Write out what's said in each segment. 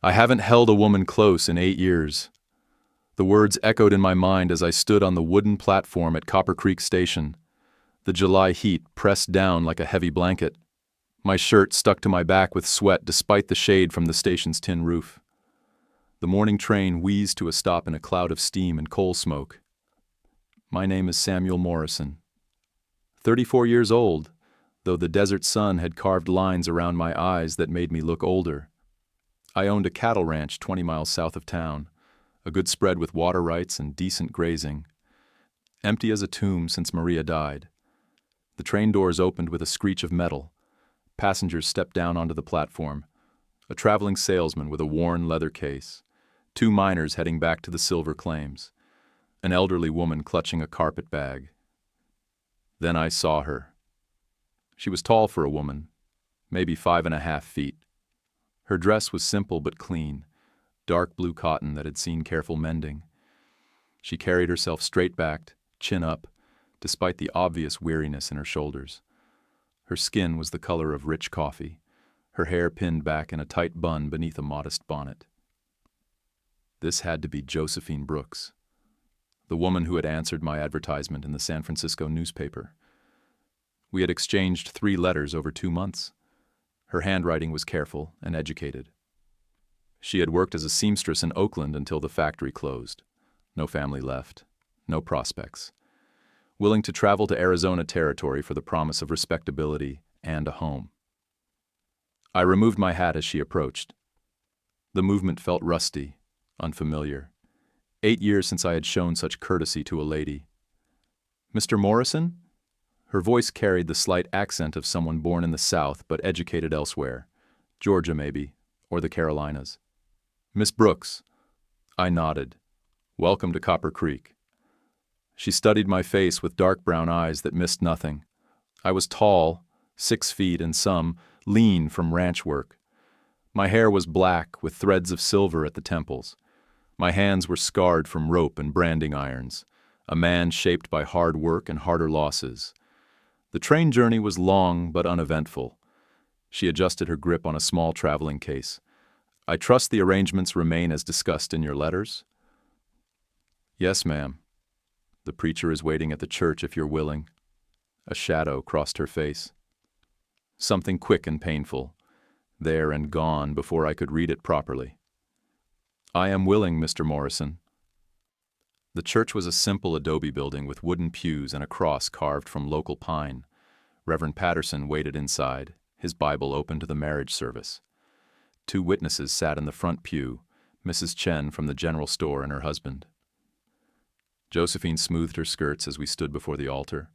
I haven't held a woman close in 8 years. The words echoed in my mind as I stood on the wooden platform at Copper Creek Station. The July heat pressed down like a heavy blanket. My shirt stuck to my back with sweat despite the shade from the station's tin roof. The morning train wheezed to a stop in a cloud of steam and coal smoke. My name is Samuel Morrison. 34 years old, though the desert sun had carved lines around my eyes that made me look older. I owned a cattle ranch 20 miles south of town, a good spread with water rights and decent grazing. Empty as a tomb since Maria died. The train doors opened with a screech of metal. Passengers stepped down onto the platform. A traveling salesman with a worn leather case. 2 miners heading back to the silver claims. An elderly woman clutching a carpet bag. Then I saw her. She was tall for a woman, maybe 5.5 feet. Her dress was simple but clean, dark blue cotton that had seen careful mending. She carried herself straight-backed, chin up, despite the obvious weariness in her shoulders. Her skin was the color of rich coffee, her hair pinned back in a tight bun beneath a modest bonnet. This had to be Josephine Brooks, the woman who had answered my advertisement in the San Francisco newspaper. We had exchanged 3 letters over 2 months. Her handwriting was careful and educated. She had worked as a seamstress in Oakland until the factory closed. No family left, no prospects. Willing to travel to Arizona territory for the promise of respectability and a home. I removed my hat as she approached. The movement felt rusty, unfamiliar. 8 years since I had shown such courtesy to a lady. "Mr. Morrison?" Her voice carried the slight accent of someone born in the South but educated elsewhere. Georgia, maybe, or the Carolinas. "Miss Brooks." I nodded. "Welcome to Copper Creek." She studied my face with dark brown eyes that missed nothing. I was tall, 6 feet and some, lean from ranch work. My hair was black with threads of silver at the temples. My hands were scarred from rope and branding irons, a man shaped by hard work and harder losses. The train journey was long but uneventful. She adjusted her grip on a small traveling case. "I trust the arrangements remain as discussed in your letters?" "Yes, ma'am. The preacher is waiting at the church if you're willing." A shadow crossed her face. Something quick and painful, there and gone before I could read it properly. "I am willing, Mr. Morrison." The church was a simple adobe building with wooden pews and a cross carved from local pine. Reverend Patterson waited inside, his Bible open to the marriage service. 2 witnesses sat in the front pew, Mrs. Chen from the general store and her husband. Josephine smoothed her skirts as we stood before the altar.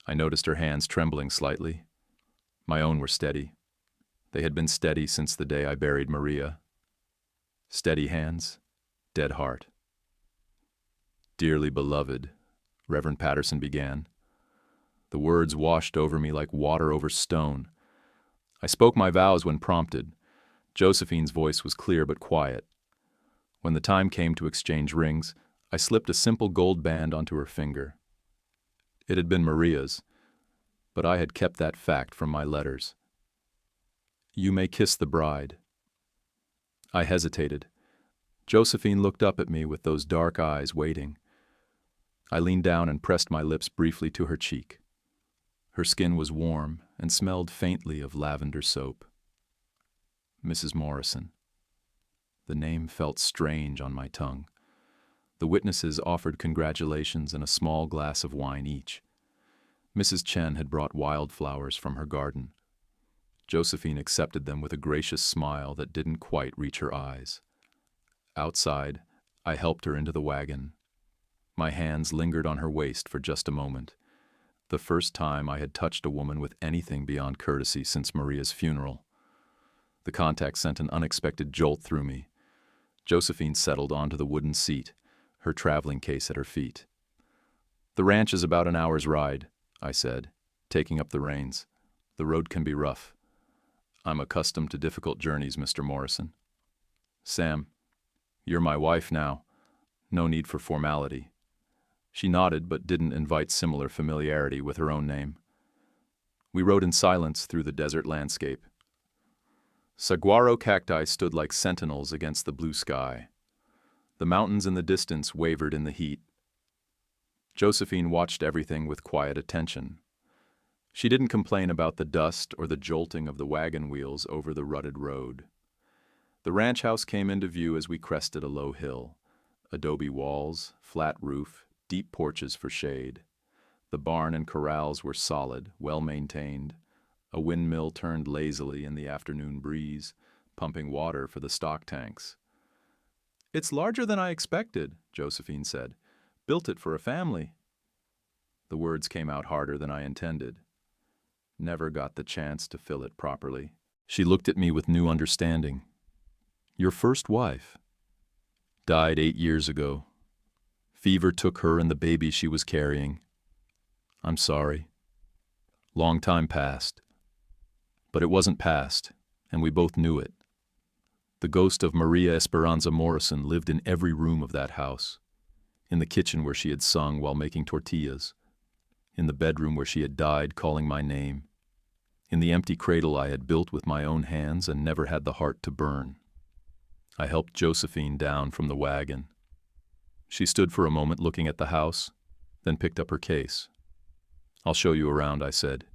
I noticed her hands trembling slightly. My own were steady. They had been steady since the day I buried Maria. Steady hands, dead heart. "Dearly beloved," Reverend Patterson began. The words washed over me like water over stone. I spoke my vows when prompted. Josephine's voice was clear but quiet. When the time came to exchange rings, I slipped a simple gold band onto her finger. It had been Maria's, but I had kept that fact from my letters. "You may kiss the bride." I hesitated. Josephine looked up at me with those dark eyes waiting. I leaned down and pressed my lips briefly to her cheek. Her skin was warm and smelled faintly of lavender soap. Mrs. Morrison. The name felt strange on my tongue. The witnesses offered congratulations and a small glass of wine each. Mrs. Chen had brought wildflowers from her garden. Josephine accepted them with a gracious smile that didn't quite reach her eyes. Outside, I helped her into the wagon. My hands lingered on her waist for just a moment. The first time I had touched a woman with anything beyond courtesy since Maria's funeral. The contact sent an unexpected jolt through me. Josephine settled onto the wooden seat, her traveling case at her feet. "The ranch is about an hour's ride," I said, taking up the reins. "The road can be rough. I'm accustomed to difficult journeys, Mr. Morrison. Sam, you're my wife now. No need for formality." She nodded but didn't invite similar familiarity with her own name. We rode in silence through the desert landscape. Saguaro cacti stood like sentinels against the blue sky. The mountains in the distance wavered in the heat. Josephine watched everything with quiet attention. She didn't complain about the dust or the jolting of the wagon wheels over the rutted road. The ranch house came into view as we crested a low hill. Adobe walls, flat roof, deep porches for shade. The barn and corrals were solid, well-maintained. A windmill turned lazily in the afternoon breeze, pumping water for the stock tanks. "It's larger than I expected," Josephine said. "Built it for a family." The words came out harder than I intended. Never got the chance to fill it properly. She looked at me with new understanding. "Your first wife died 8 years ago. Fever took her and the baby she was carrying. I'm sorry. Long time passed. But it wasn't past, and we both knew it. The ghost of Maria Esperanza Morrison lived in every room of that house. In the kitchen where she had sung while making tortillas. In the bedroom where she had died calling my name. In the empty cradle I had built with my own hands and never had the heart to burn." I helped Josephine down from the wagon. She stood for a moment looking at the house, then picked up her case. "I'll show you around," I said.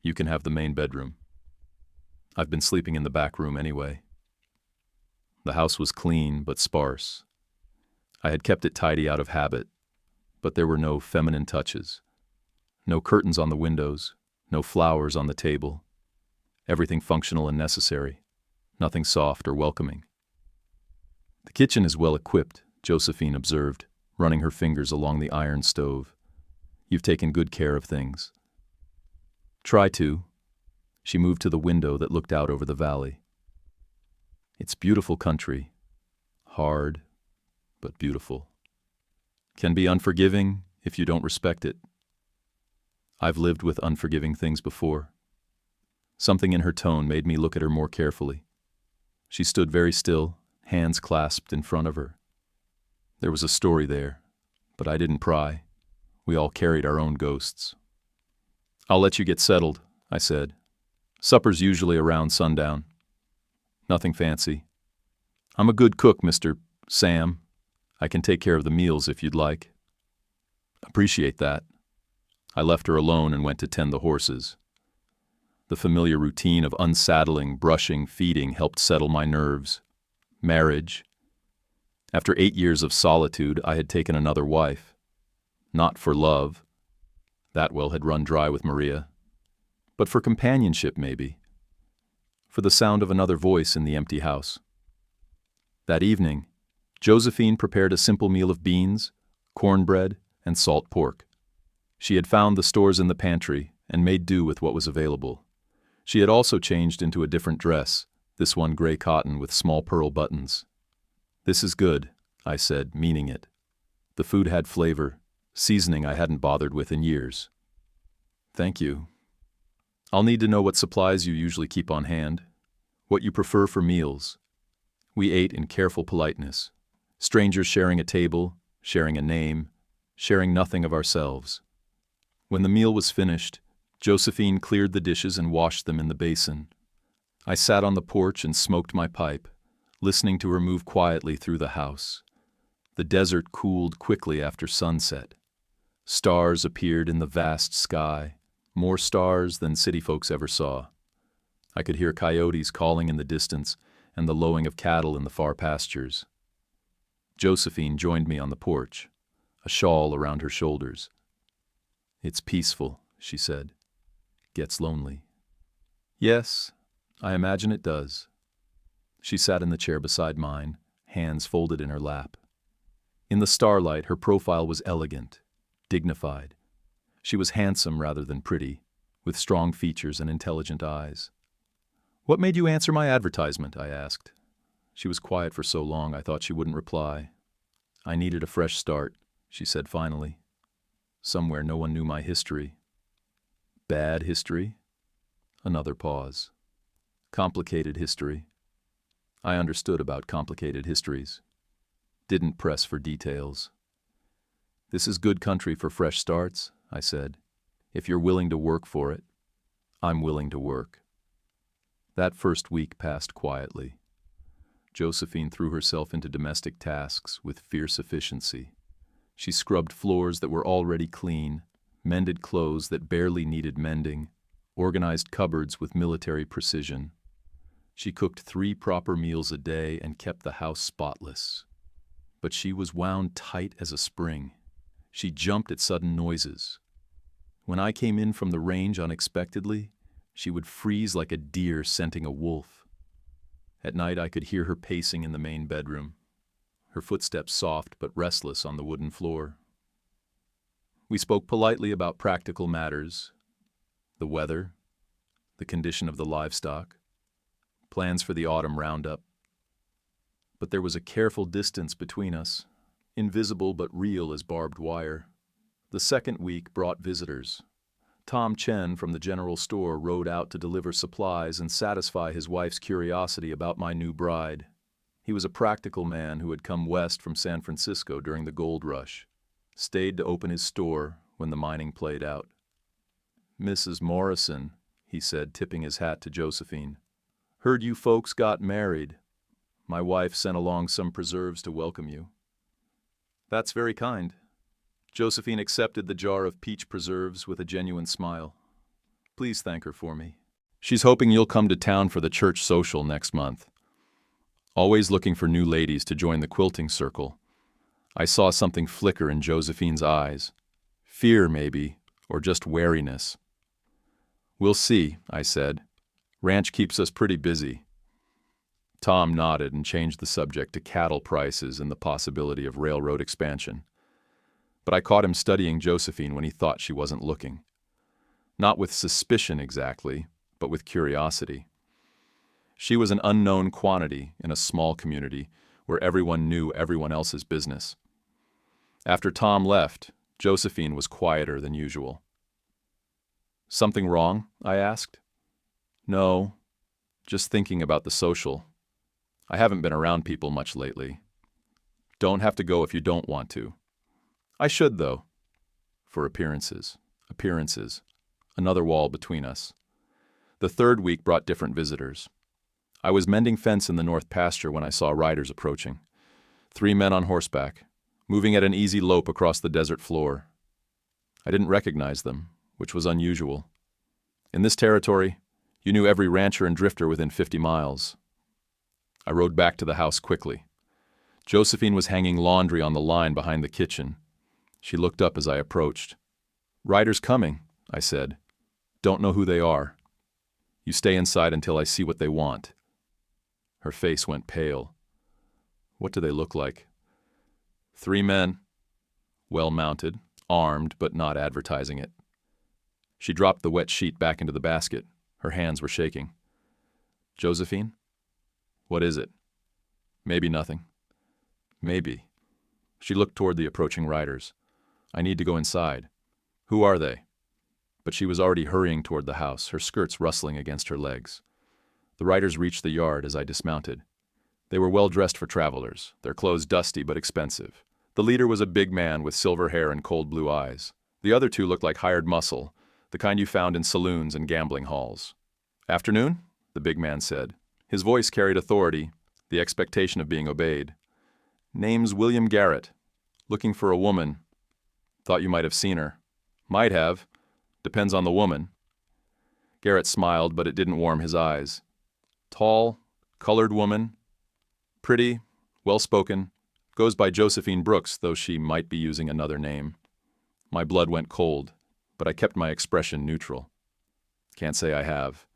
"You can have the main bedroom. I've been sleeping in the back room anyway." The house was clean but sparse. I had kept it tidy out of habit, but there were no feminine touches. No curtains on the windows, no flowers on the table. Everything functional and necessary, nothing soft or welcoming. "The kitchen is well equipped," Josephine observed, running her fingers along the iron stove. "You've taken good care of things." "Try to." She moved to the window that looked out over the valley. "It's beautiful country. Hard, but beautiful. Can be unforgiving if you don't respect it. I've lived with unforgiving things before." Something in her tone made me look at her more carefully. She stood very still, hands clasped in front of her. There was a story there, but I didn't pry. We all carried our own ghosts. "I'll let you get settled," I said. "Supper's usually around sundown. Nothing fancy. I'm a good cook, Mr. Sam. I can take care of the meals if you'd like." "Appreciate that." I left her alone and went to tend the horses. The familiar routine of unsaddling, brushing, feeding helped settle my nerves. Marriage. After 8 years of solitude, I had taken another wife. Not for love. That well had run dry with Maria. But for companionship, maybe. For the sound of another voice in the empty house. That evening, Josephine prepared a simple meal of beans, cornbread, and salt pork. She had found the stores in the pantry and made do with what was available. She had also changed into a different dress, this one gray cotton with small pearl buttons. "This is good," I said, meaning it. The food had flavor, seasoning I hadn't bothered with in years. "Thank you. I'll need to know what supplies you usually keep on hand, what you prefer for meals." We ate in careful politeness, strangers sharing a table, sharing a name, sharing nothing of ourselves. When the meal was finished, Josephine cleared the dishes and washed them in the basin. I sat on the porch and smoked my pipe, listening to her move quietly through the house. The desert cooled quickly after sunset. Stars appeared in the vast sky, more stars than city folks ever saw. I could hear coyotes calling in the distance and the lowing of cattle in the far pastures. Josephine joined me on the porch, a shawl around her shoulders. "It's peaceful," she said. "Gets lonely." "Yes, I imagine it does." She sat in the chair beside mine, hands folded in her lap. In the starlight, her profile was elegant, dignified. She was handsome rather than pretty, with strong features and intelligent eyes. "What made you answer my advertisement?" I asked. She was quiet for so long I thought she wouldn't reply. "I needed a fresh start," she said finally. "Somewhere no one knew my history." "Bad history?" Another pause. "Complicated history." I understood about complicated histories. Didn't press for details. "This is good country for fresh starts," I said. "If you're willing to work for it, I'm willing to work." That first week passed quietly. Josephine threw herself into domestic tasks with fierce efficiency. She scrubbed floors that were already clean, mended clothes that barely needed mending, organized cupboards with military precision. She cooked 3 proper meals a day and kept the house spotless. But she was wound tight as a spring. She jumped at sudden noises. When I came in from the range unexpectedly, she would freeze like a deer scenting a wolf. At night I could hear her pacing in the main bedroom, her footsteps soft but restless on the wooden floor. We spoke politely about practical matters, the weather, the condition of the livestock, plans for the autumn roundup. But there was a careful distance between us, invisible but real as barbed wire. The second week brought visitors. Tom Chen from the general store rode out to deliver supplies and satisfy his wife's curiosity about my new bride. He was a practical man who had come west from San Francisco during the gold rush, stayed to open his store when the mining played out. "Mrs. Morrison," he said, tipping his hat to Josephine. "Heard you folks got married. My wife sent along some preserves to welcome you." "That's very kind." Josephine accepted the jar of peach preserves with a genuine smile. "Please thank her for me. She's hoping you'll come to town for the church social next month." Always looking for new ladies to join the quilting circle, I saw something flicker in Josephine's eyes. Fear, maybe, or just wariness. "We'll see," I said. "Ranch keeps us pretty busy." Tom nodded and changed the subject to cattle prices and the possibility of railroad expansion. But I caught him studying Josephine when he thought she wasn't looking. Not with suspicion exactly, but with curiosity. She was an unknown quantity in a small community where everyone knew everyone else's business. After Tom left, Josephine was quieter than usual. "Something wrong?" I asked. "No, just thinking about the social. I haven't been around people much lately." "Don't have to go if you don't want to." "I should, though." For appearances. Another wall between us. The third week brought different visitors. I was mending fence in the north pasture when I saw riders approaching. 3 men on horseback, moving at an easy lope across the desert floor. I didn't recognize them, which was unusual. In this territory, you knew every rancher and drifter within 50 miles. I rode back to the house quickly. Josephine was hanging laundry on the line behind the kitchen. She looked up as I approached. "Riders coming," I said. "Don't know who they are. You stay inside until I see what they want." Her face went pale. "What do they look like?" 3 men, well-mounted, armed but not advertising it. She dropped the wet sheet back into the basket. Her hands were shaking. "Josephine? What is it?" "Maybe nothing." "Maybe." She looked toward the approaching riders. "I need to go inside." "Who are they?" But she was already hurrying toward the house, her skirts rustling against her legs. The riders reached the yard as I dismounted. They were well-dressed for travelers, their clothes dusty but expensive. The leader was a big man with silver hair and cold blue eyes. The other 2 looked like hired muscle, the kind you found in saloons and gambling halls. "Afternoon?" the big man said. His voice carried authority, the expectation of being obeyed. "Name's William Garrett. Looking for a woman. Thought you might have seen her." "Might have. Depends on the woman." Garrett smiled, but it didn't warm his eyes. "Tall, colored woman. Pretty, well-spoken. Goes by Josephine Brooks, though she might be using another name." My blood went cold, but I kept my expression neutral. "Can't say I have."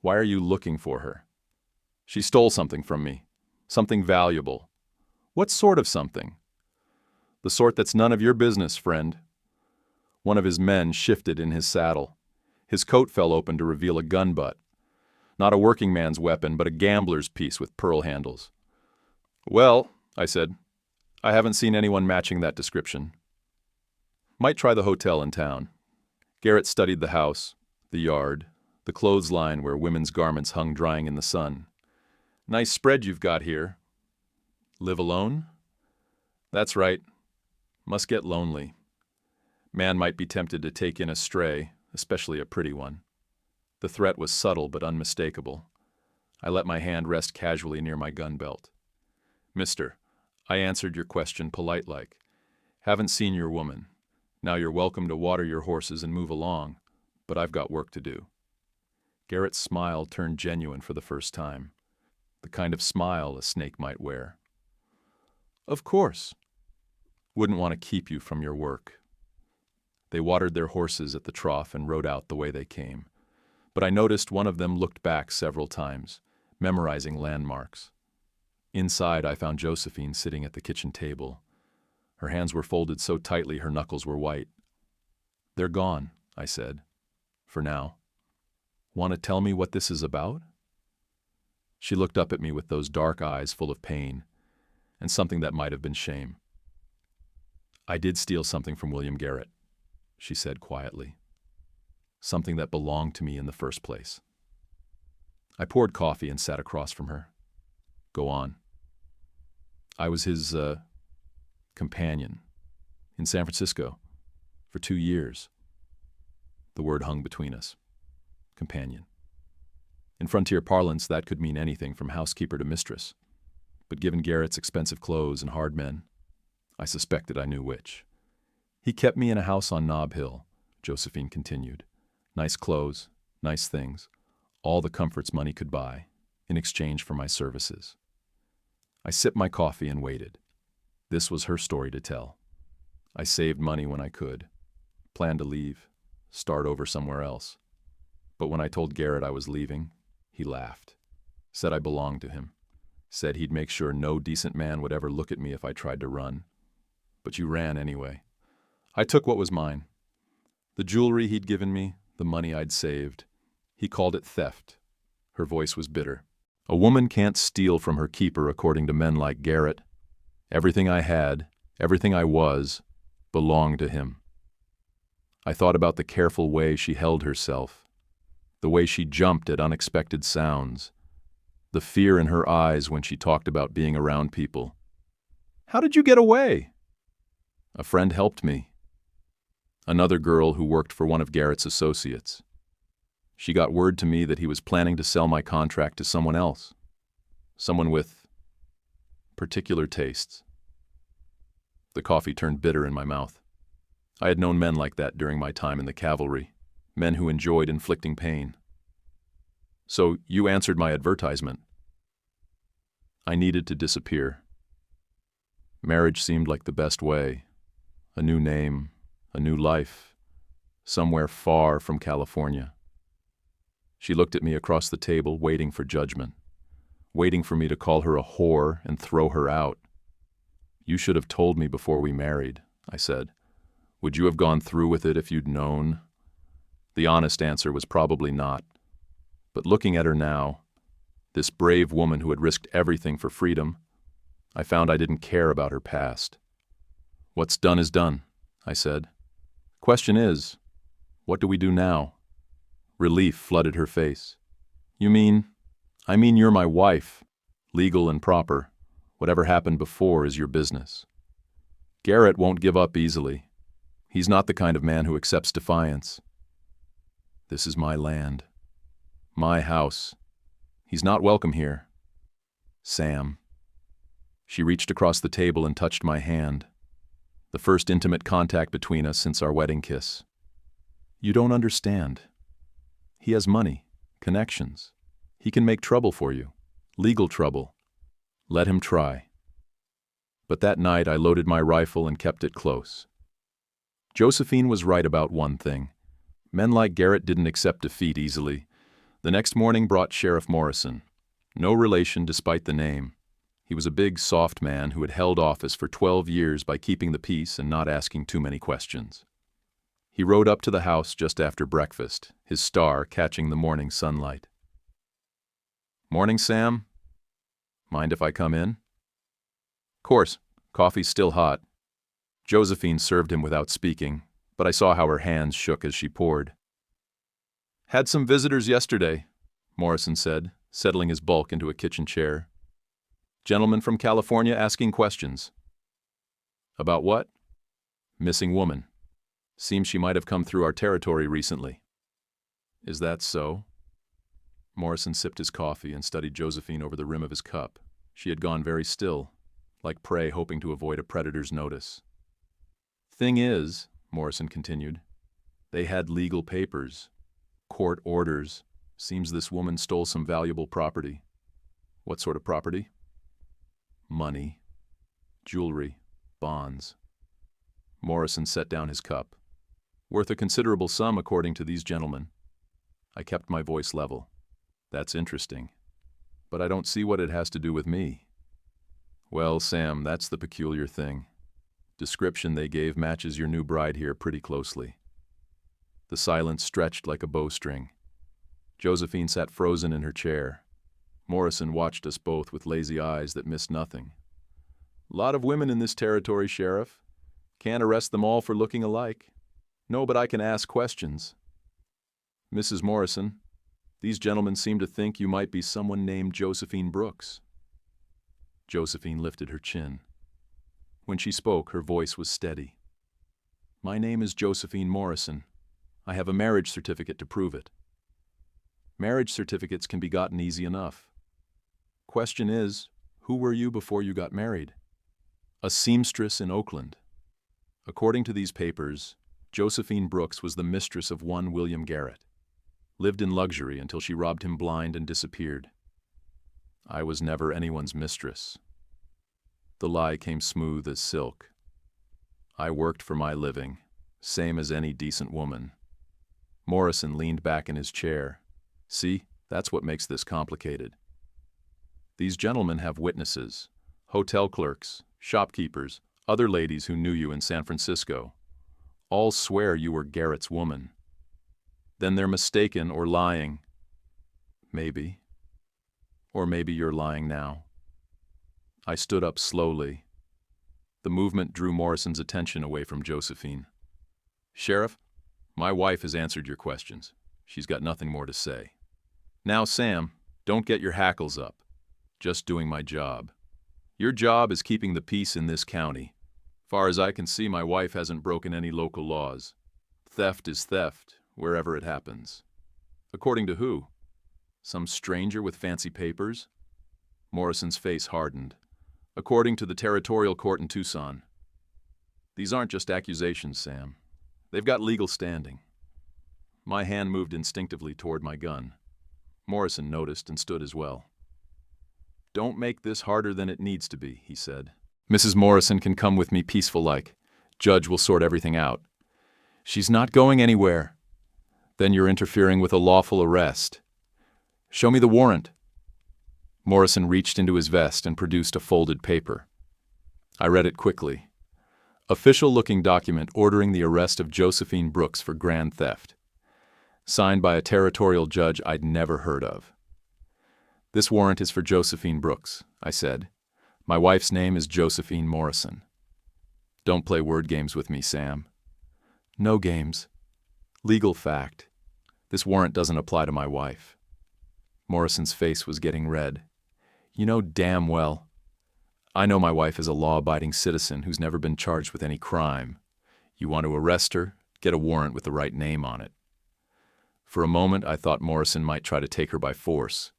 "Why are you looking for her?" "She stole something from me. Something valuable." "What sort of something?" "The sort that's none of your business, friend." One of his men shifted in his saddle. His coat fell open to reveal a gun butt. Not a working man's weapon, but a gambler's piece with pearl handles. "Well," I said, "I haven't seen anyone matching that description. Might try the hotel in town." Garrett studied the house, the yard, the clothesline where women's garments hung drying in the sun. "Nice spread you've got here." "Live alone?" "That's right. Must get lonely. Man might be tempted to take in a stray, especially a pretty one." The threat was subtle but unmistakable. I let my hand rest casually near my gun belt. "Mister, I answered your question polite-like. Haven't seen your woman. Now you're welcome to water your horses and move along, but I've got work to do." Garrett's smile turned genuine for the first time, the kind of smile a snake might wear. "Of course. Wouldn't want to keep you from your work." They watered their horses at the trough and rode out the way they came, but I noticed one of them looked back several times, memorizing landmarks. Inside, I found Josephine sitting at the kitchen table. Her hands were folded so tightly her knuckles were white. "They're gone," I said. "For now. Want to tell me what this is about?" She looked up at me with those dark eyes full of pain, and something that might have been shame. "I did steal something from William Garrett," she said quietly. "Something that belonged to me in the first place." I poured coffee and sat across from her. "Go on." "I was his, companion in San Francisco for 2 years. The word hung between us. Companion. In frontier parlance, that could mean anything from housekeeper to mistress. But given Garrett's expensive clothes and hard men, I suspected I knew which. "He kept me in a house on Nob Hill," Josephine continued. "Nice clothes, nice things, all the comforts money could buy, in exchange for my services." I sipped my coffee and waited. This was her story to tell. I saved money when I could, planned to leave, start over somewhere else. But when I told Garrett I was leaving, he laughed, said I belonged to him, said he'd make sure no decent man would ever look at me if I tried to run. But you ran anyway. I took what was mine. The jewelry he'd given me, the money I'd saved. He called it theft. Her voice was bitter. "A woman can't steal from her keeper according to men like Garrett. Everything I had, everything I was, belonged to him." I thought about the careful way she held herself, the way she jumped at unexpected sounds, the fear in her eyes when she talked about being around people. "How did you get away?" "A friend helped me. Another girl who worked for one of Garrett's associates. She got word to me that he was planning to sell my contract to someone else. Someone with particular tastes." The coffee turned bitter in my mouth. I had known men like that during my time in the cavalry, men who enjoyed inflicting pain. "So you answered my advertisement." I needed to disappear. Marriage seemed like the best way. A new name, a new life, somewhere far from California. She looked at me across the table, waiting for judgment, waiting for me to call her a whore and throw her out. "You should have told me before we married," I said. "Would you have gone through with it if you'd known?" The honest answer was probably not. But looking at her now, this brave woman who had risked everything for freedom, I found I didn't care about her past. "What's done is done," I said. "Question is, what do we do now?" Relief flooded her face. "You mean?" "I mean you're my wife, legal and proper. Whatever happened before is your business. Garrett won't give up easily. He's not the kind of man who accepts defiance. This is my land, my house. He's not welcome here. Sam." She reached across the table and touched my hand, the first intimate contact between us since our wedding kiss. "You don't understand. He has money, connections. He can make trouble for you, legal trouble. Let him try." But that night I loaded my rifle and kept it close. Josephine was right about one thing. Men like Garrett didn't accept defeat easily. The next morning brought Sheriff Morrison. No relation despite the name. He was a big, soft man who had held office for 12 years by keeping the peace and not asking too many questions. He rode up to the house just after breakfast, his star catching the morning sunlight. "Morning, Sam. Mind if I come in?" "Course. Coffee's still hot." Josephine served him without speaking, but I saw how her hands shook as she poured. "Had some visitors yesterday," Morrison said, settling his bulk into a kitchen chair. "Gentleman from California asking questions." "About what?" "Missing woman. Seems she might have come through our territory recently." "Is that so?" Morrison sipped his coffee and studied Josephine over the rim of his cup. She had gone very still, like prey hoping to avoid a predator's notice. "Thing is," Morrison continued, "they had legal papers. Court orders. Seems this woman stole some valuable property." "What sort of property?" "Money. Jewelry. Bonds." Morrison set down his cup. "Worth a considerable sum, according to these gentlemen." I kept my voice level. "That's interesting. But I don't see what it has to do with me." "Well, Sam, that's the peculiar thing. Description they gave matches your new bride here pretty closely." The silence stretched like a bowstring. Josephine sat frozen in her chair. Morrison watched us both with lazy eyes that missed nothing. "Lot of women in this territory, Sheriff. Can't arrest them all for looking alike. No, but I can ask questions. Mrs. Morrison, these gentlemen seem to think you might be someone named Josephine Brooks." Josephine lifted her chin. When she spoke, her voice was steady. "My name is Josephine Morrison. I have a marriage certificate to prove it." "Marriage certificates can be gotten easy enough. Question is, who were you before you got married?" "A seamstress in Oakland." According to these papers, Josephine Brooks was the mistress of one William Garrett. Lived in luxury until she robbed him blind and disappeared. I was never anyone's mistress. The lie came smooth as silk. I worked for my living, same as any decent woman. Morrison leaned back in his chair. "See, that's what makes this complicated. These gentlemen have witnesses, hotel clerks, shopkeepers, other ladies who knew you in San Francisco. All swear you were Garrett's woman. Then they're mistaken or lying. Maybe. Or maybe you're lying now." I stood up slowly. The movement drew Morrison's attention away from Josephine. "Sheriff, my wife has answered your questions. She's got nothing more to say. Now, Sam, don't get your hackles up. Just doing my job. Your job is keeping the peace in this county. Far as I can see, my wife hasn't broken any local laws. Theft is theft, wherever it happens." "According to who? Some stranger with fancy papers?" Morrison's face hardened. "According to the territorial court in Tucson." "These aren't just accusations, Sam. They've got legal standing." My hand moved instinctively toward my gun. Morrison noticed and stood as well. "Don't make this harder than it needs to be," he said. "Mrs. Morrison can come with me peaceful-like. Judge will sort everything out." "She's not going anywhere." "Then you're interfering with a lawful arrest." "Show me the warrant." Morrison reached into his vest and produced a folded paper. I read it quickly. Official-looking document ordering the arrest of Josephine Brooks for grand theft. Signed by a territorial judge I'd never heard of. "This warrant is for Josephine Brooks," I said. "My wife's name is Josephine Morrison." "Don't play word games with me, Sam." "No games. Legal fact. This warrant doesn't apply to my wife." Morrison's face was getting red. "You know damn well." "I know my wife is a law-abiding citizen who's never been charged with any crime. You want to arrest her? Get a warrant with the right name on it." For a moment I thought Morrison might try to take her by force.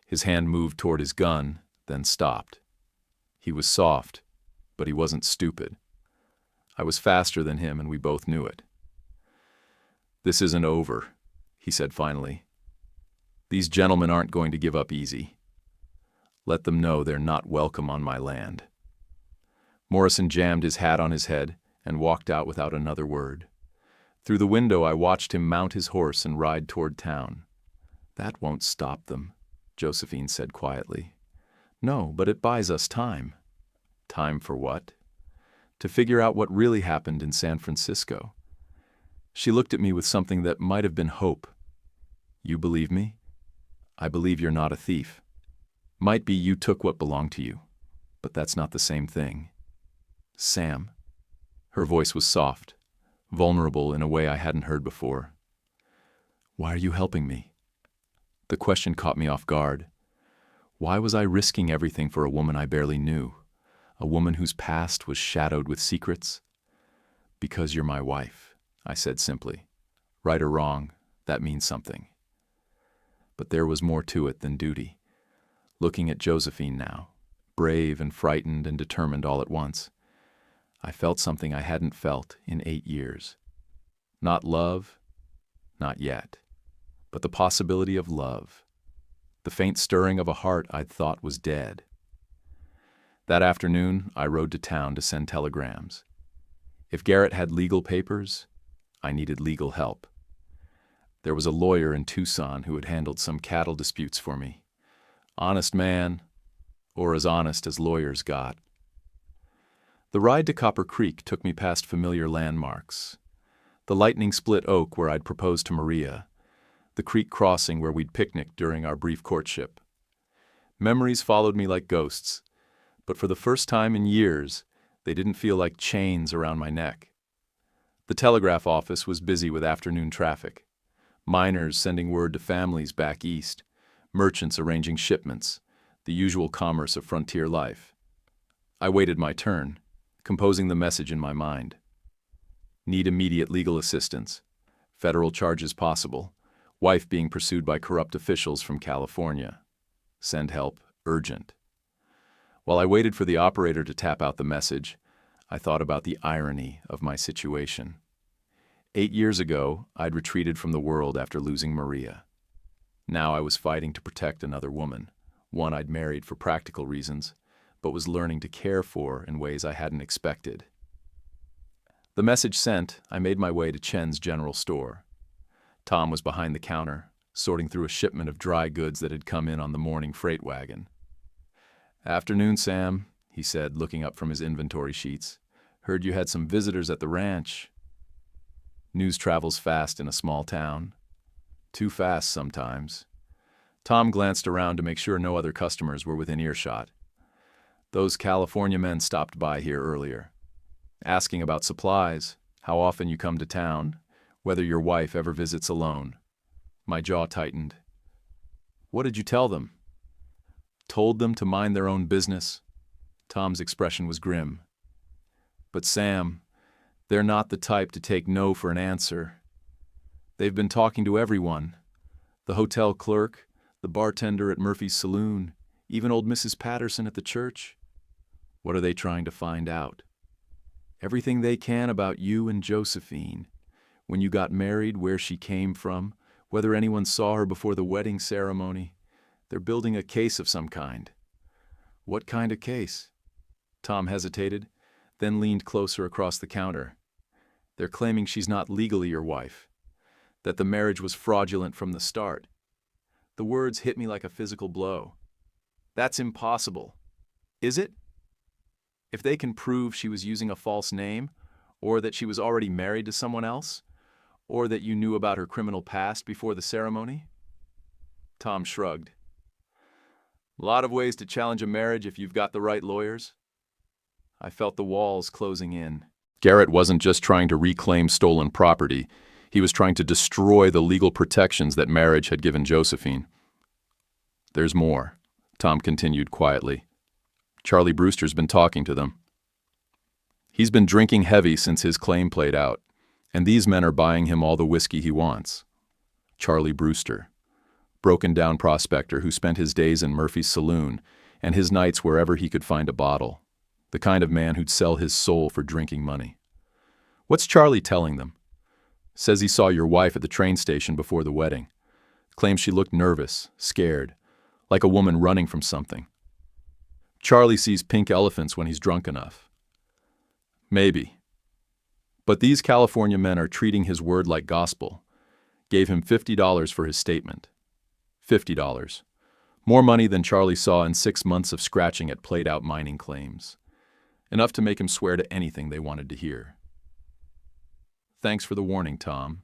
His hand moved toward his gun, then stopped. He was soft, but he wasn't stupid. I was faster than him, and we both knew it. "This isn't over," he said finally. "These gentlemen aren't going to give up easy. Let them know they're not welcome on my land." Morrison jammed his hat on his head and walked out without another word. Through the window I watched him mount his horse and ride toward town. "That won't stop them," Josephine said quietly. "No, but it buys us time." "Time for what?" "To figure out what really happened in San Francisco." She looked at me with something that might have been hope. "You believe me?" "I believe you're not a thief. Might be you took what belonged to you, but that's not the same thing." "Sam." Her voice was soft, vulnerable in a way I hadn't heard before. "Why are you helping me?" The question caught me off guard. Why was I risking everything for a woman I barely knew? A woman whose past was shadowed with secrets? "Because you're my wife," I said simply. "Right or wrong, that means something." But there was more to it than duty. Looking at Josephine now, brave and frightened and determined all at once, I felt something I hadn't felt in 8 years. Not love, not yet, but the possibility of love, the faint stirring of a heart I'd thought was dead. That afternoon, I rode to town to send telegrams. If Garrett had legal papers, I needed legal help. There was a lawyer in Tucson who had handled some cattle disputes for me. Honest man, or as honest as lawyers got. The ride to Copper Creek took me past familiar landmarks. The lightning split oak where I'd proposed to Maria, the creek crossing where we'd picnicked during our brief courtship. Memories followed me like ghosts, but for the first time in years, they didn't feel like chains around my neck. The telegraph office was busy with afternoon traffic. Miners sending word to families back east, merchants arranging shipments, the usual commerce of frontier life. I waited my turn, composing the message in my mind. Need immediate legal assistance. Federal charges possible. Wife being pursued by corrupt officials from California. Send help, urgent. While I waited for the operator to tap out the message, I thought about the irony of my situation. 8 years ago, I'd retreated from the world after losing Maria. Now I was fighting to protect another woman, one I'd married for practical reasons, but was learning to care for in ways I hadn't expected. The message sent, I made my way to Chen's general store. Tom was behind the counter, sorting through a shipment of dry goods that had come in on the morning freight wagon. "Afternoon, Sam," he said, looking up from his inventory sheets. "Heard you had some visitors at the ranch." News travels fast in a small town. Too fast sometimes. Tom glanced around to make sure no other customers were within earshot. "Those California men stopped by here earlier. Asking about supplies, how often you come to town, whether your wife ever visits alone." My jaw tightened. "What did you tell them?" "Told them to mind their own business." Tom's expression was grim. "But Sam, they're not the type to take no for an answer. They've been talking to everyone. The hotel clerk, the bartender at Murphy's Saloon, even old Mrs. Patterson at the church. What are they trying to find out? Everything they can about you and Josephine. When you got married, where she came from, whether anyone saw her before the wedding ceremony. They're building a case of some kind." "What kind of case?" Tom hesitated, then leaned closer across the counter. "They're claiming she's not legally your wife, that the marriage was fraudulent from the start." The words hit me like a physical blow. "That's impossible." "Is it? If they can prove she was using a false name, or that she was already married to someone else, or that you knew about her criminal past before the ceremony?" Tom shrugged. "A lot of ways to challenge a marriage if you've got the right lawyers." I felt the walls closing in. Garrett wasn't just trying to reclaim stolen property. He was trying to destroy the legal protections that marriage had given Josephine. "There's more," Tom continued quietly. "Charlie Brewster's been talking to them. He's been drinking heavy since his claim played out, and these men are buying him all the whiskey he wants." Charlie Brewster, broken-down prospector who spent his days in Murphy's Saloon and his nights wherever he could find a bottle. The kind of man who'd sell his soul for drinking money. "What's Charlie telling them?" "Says he saw your wife at the train station before the wedding. Claims she looked nervous, scared, like a woman running from something. Charlie sees pink elephants when he's drunk enough." "Maybe. But these California men are treating his word like gospel. Gave him $50 for his statement. $50. More money than Charlie saw in 6 months of scratching at played-out mining claims. Enough to make him swear to anything they wanted to hear." "Thanks for the warning, Tom.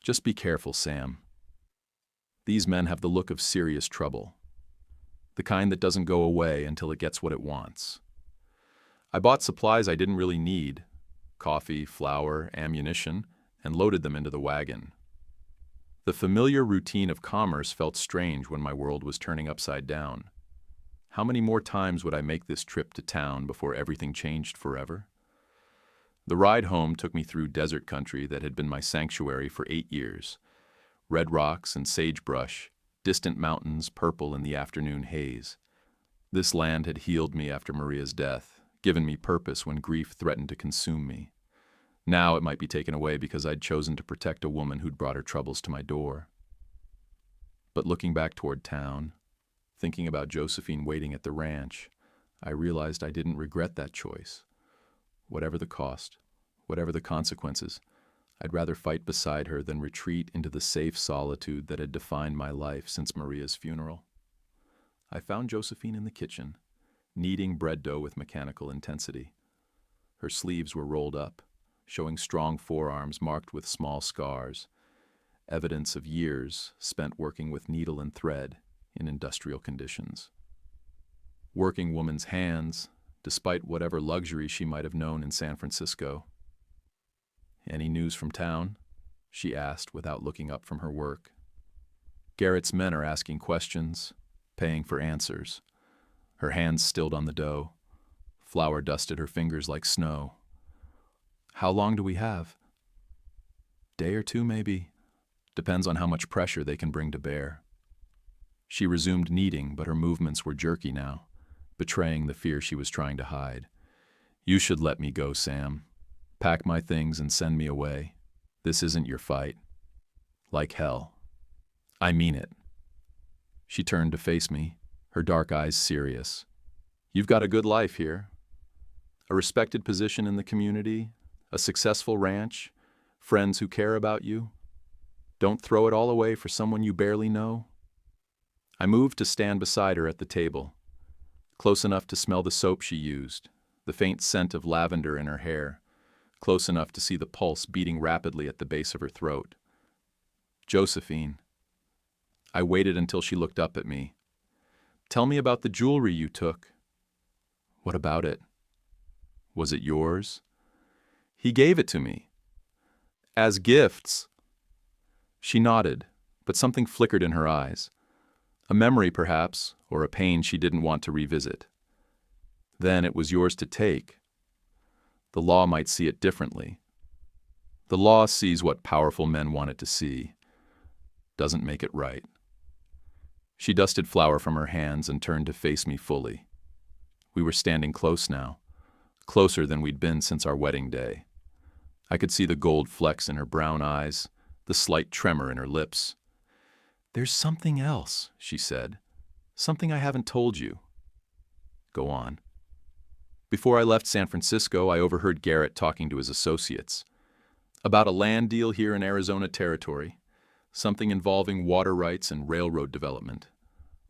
Just be careful, Sam. These men have the look of serious trouble. The kind that doesn't go away until it gets what it wants." I bought supplies I didn't really need, coffee, flour, ammunition, and loaded them into the wagon. The familiar routine of commerce felt strange when my world was turning upside down. How many more times would I make this trip to town before everything changed forever? The ride home took me through desert country that had been my sanctuary for 8 years. red rocks and sagebrush, distant mountains purple in the afternoon haze. This land had healed me after Maria's death, given me purpose when grief threatened to consume me. Now it might be taken away because I'd chosen to protect a woman who'd brought her troubles to my door. But looking back toward town, thinking about Josephine waiting at the ranch, I realized I didn't regret that choice. Whatever the cost, whatever the consequences, I'd rather fight beside her than retreat into the safe solitude that had defined my life since Maria's funeral. I found Josephine in the kitchen, kneading bread dough with mechanical intensity. Her sleeves were rolled up, showing strong forearms marked with small scars, evidence of years spent working with needle and thread in industrial conditions. Working woman's hands, despite whatever luxury she might have known in San Francisco. "Any news from town?" she asked without looking up from her work. Garrett's men are asking questions, paying for answers. Her hands stilled on the dough. Flour dusted her fingers like snow. "How long do we have?" "Day or two, maybe. Depends on how much pressure they can bring to bear." She resumed kneading, but her movements were jerky now, betraying the fear she was trying to hide. "You should let me go, Sam. Pack my things and send me away. This isn't your fight." "Like hell. I mean it." She turned to face me, her dark eyes serious. "You've got a good life here. A respected position in the community, a successful ranch, friends who care about you. Don't throw it all away for someone you barely know." I moved to stand beside her at the table, close enough to smell the soap she used, the faint scent of lavender in her hair, close enough to see the pulse beating rapidly at the base of her throat. "Josephine." I waited until she looked up at me. "Tell me about the jewelry you took." "What about it?" "Was it yours?" "He gave it to me. As gifts." She nodded, but something flickered in her eyes. A memory, perhaps, or a pain she didn't want to revisit. "Then it was yours to take." The law might see it differently. The law sees what powerful men want it to see. Doesn't make it right. She dusted flour from her hands and turned to face me fully. We were standing close now, closer than we'd been since our wedding day. I could see the gold flecks in her brown eyes, the slight tremor in her lips. "There's something else," she said. "Something I haven't told you." "Go on." "Before I left San Francisco, I overheard Garrett talking to his associates about a land deal here in Arizona Territory, something involving water rights and railroad development.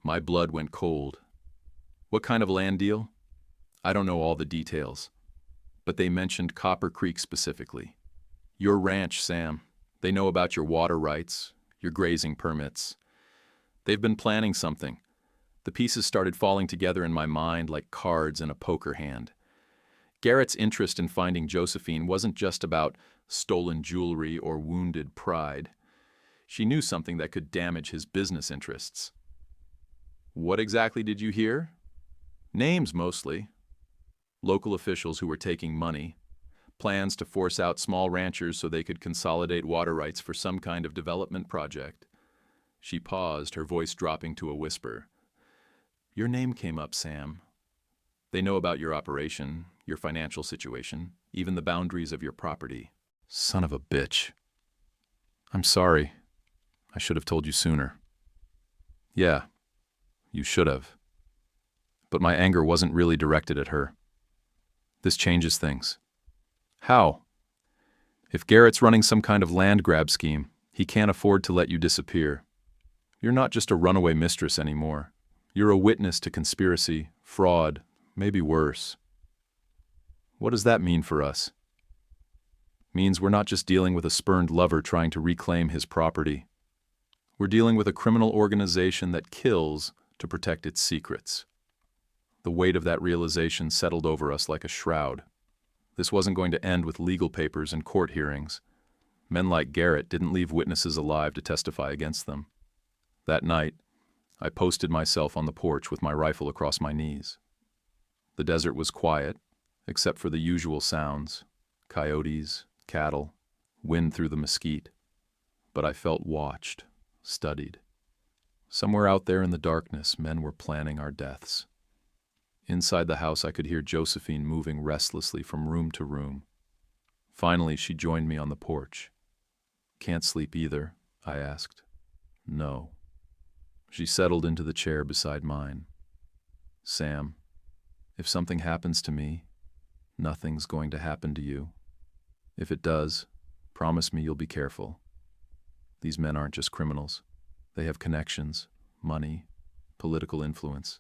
My blood went cold. What kind of land deal? I don't know all the details, but they mentioned Copper Creek specifically. Your ranch, Sam. They know about your water rights, your grazing permits. They've been planning something. The pieces started falling together in my mind like cards in a poker hand. Garrett's interest in finding Josephine wasn't just about stolen jewelry or wounded pride. She knew something that could damage his business interests. "What exactly did you hear?" "Names, mostly. Local officials who were taking money. Plans to force out small ranchers so they could consolidate water rights for some kind of development project." She paused, her voice dropping to a whisper. "Your name came up, Sam. They know about your operation, your financial situation, even the boundaries of your property." Son of a bitch. "I'm sorry. I should have told you sooner." "Yeah, you should have." But my anger wasn't really directed at her. "This changes things." "How?" "If Garrett's running some kind of land grab scheme, he can't afford to let you disappear. You're not just a runaway mistress anymore. You're a witness to conspiracy, fraud, maybe worse." "What does that mean for us?" "Means we're not just dealing with a spurned lover trying to reclaim his property. We're dealing with a criminal organization that kills to protect its secrets." The weight of that realization settled over us like a shroud. This wasn't going to end with legal papers and court hearings. Men like Garrett didn't leave witnesses alive to testify against them. That night, I posted myself on the porch with my rifle across my knees. The desert was quiet, except for the usual sounds: coyotes, cattle, wind through the mesquite. But I felt watched. studied. Somewhere out there in the darkness, men were planning our deaths. Inside the house, I could hear Josephine moving restlessly from room to room. Finally, she joined me on the porch. "Can't sleep either?" I asked. "No." She settled into the chair beside mine. "Sam, if something happens to me, nothing's going to happen to you. If it does, promise me you'll be careful. These men aren't just criminals. They have connections, money, political influence.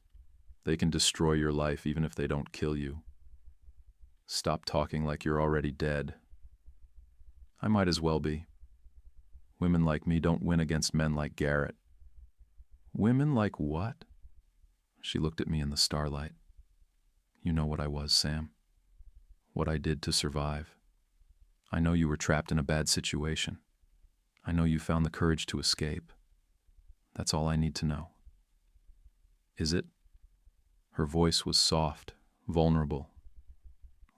They can destroy your life even if they don't kill you. Stop talking like you're already dead." I might as well be. Women like me don't win against men like Garrett. "Women like what?" She looked at me in the starlight. "You know what I was, Sam. What I did to survive. I know you were trapped in a bad situation. I know you found the courage to escape. That's all I need to know." "Is it?" Her voice was soft, vulnerable.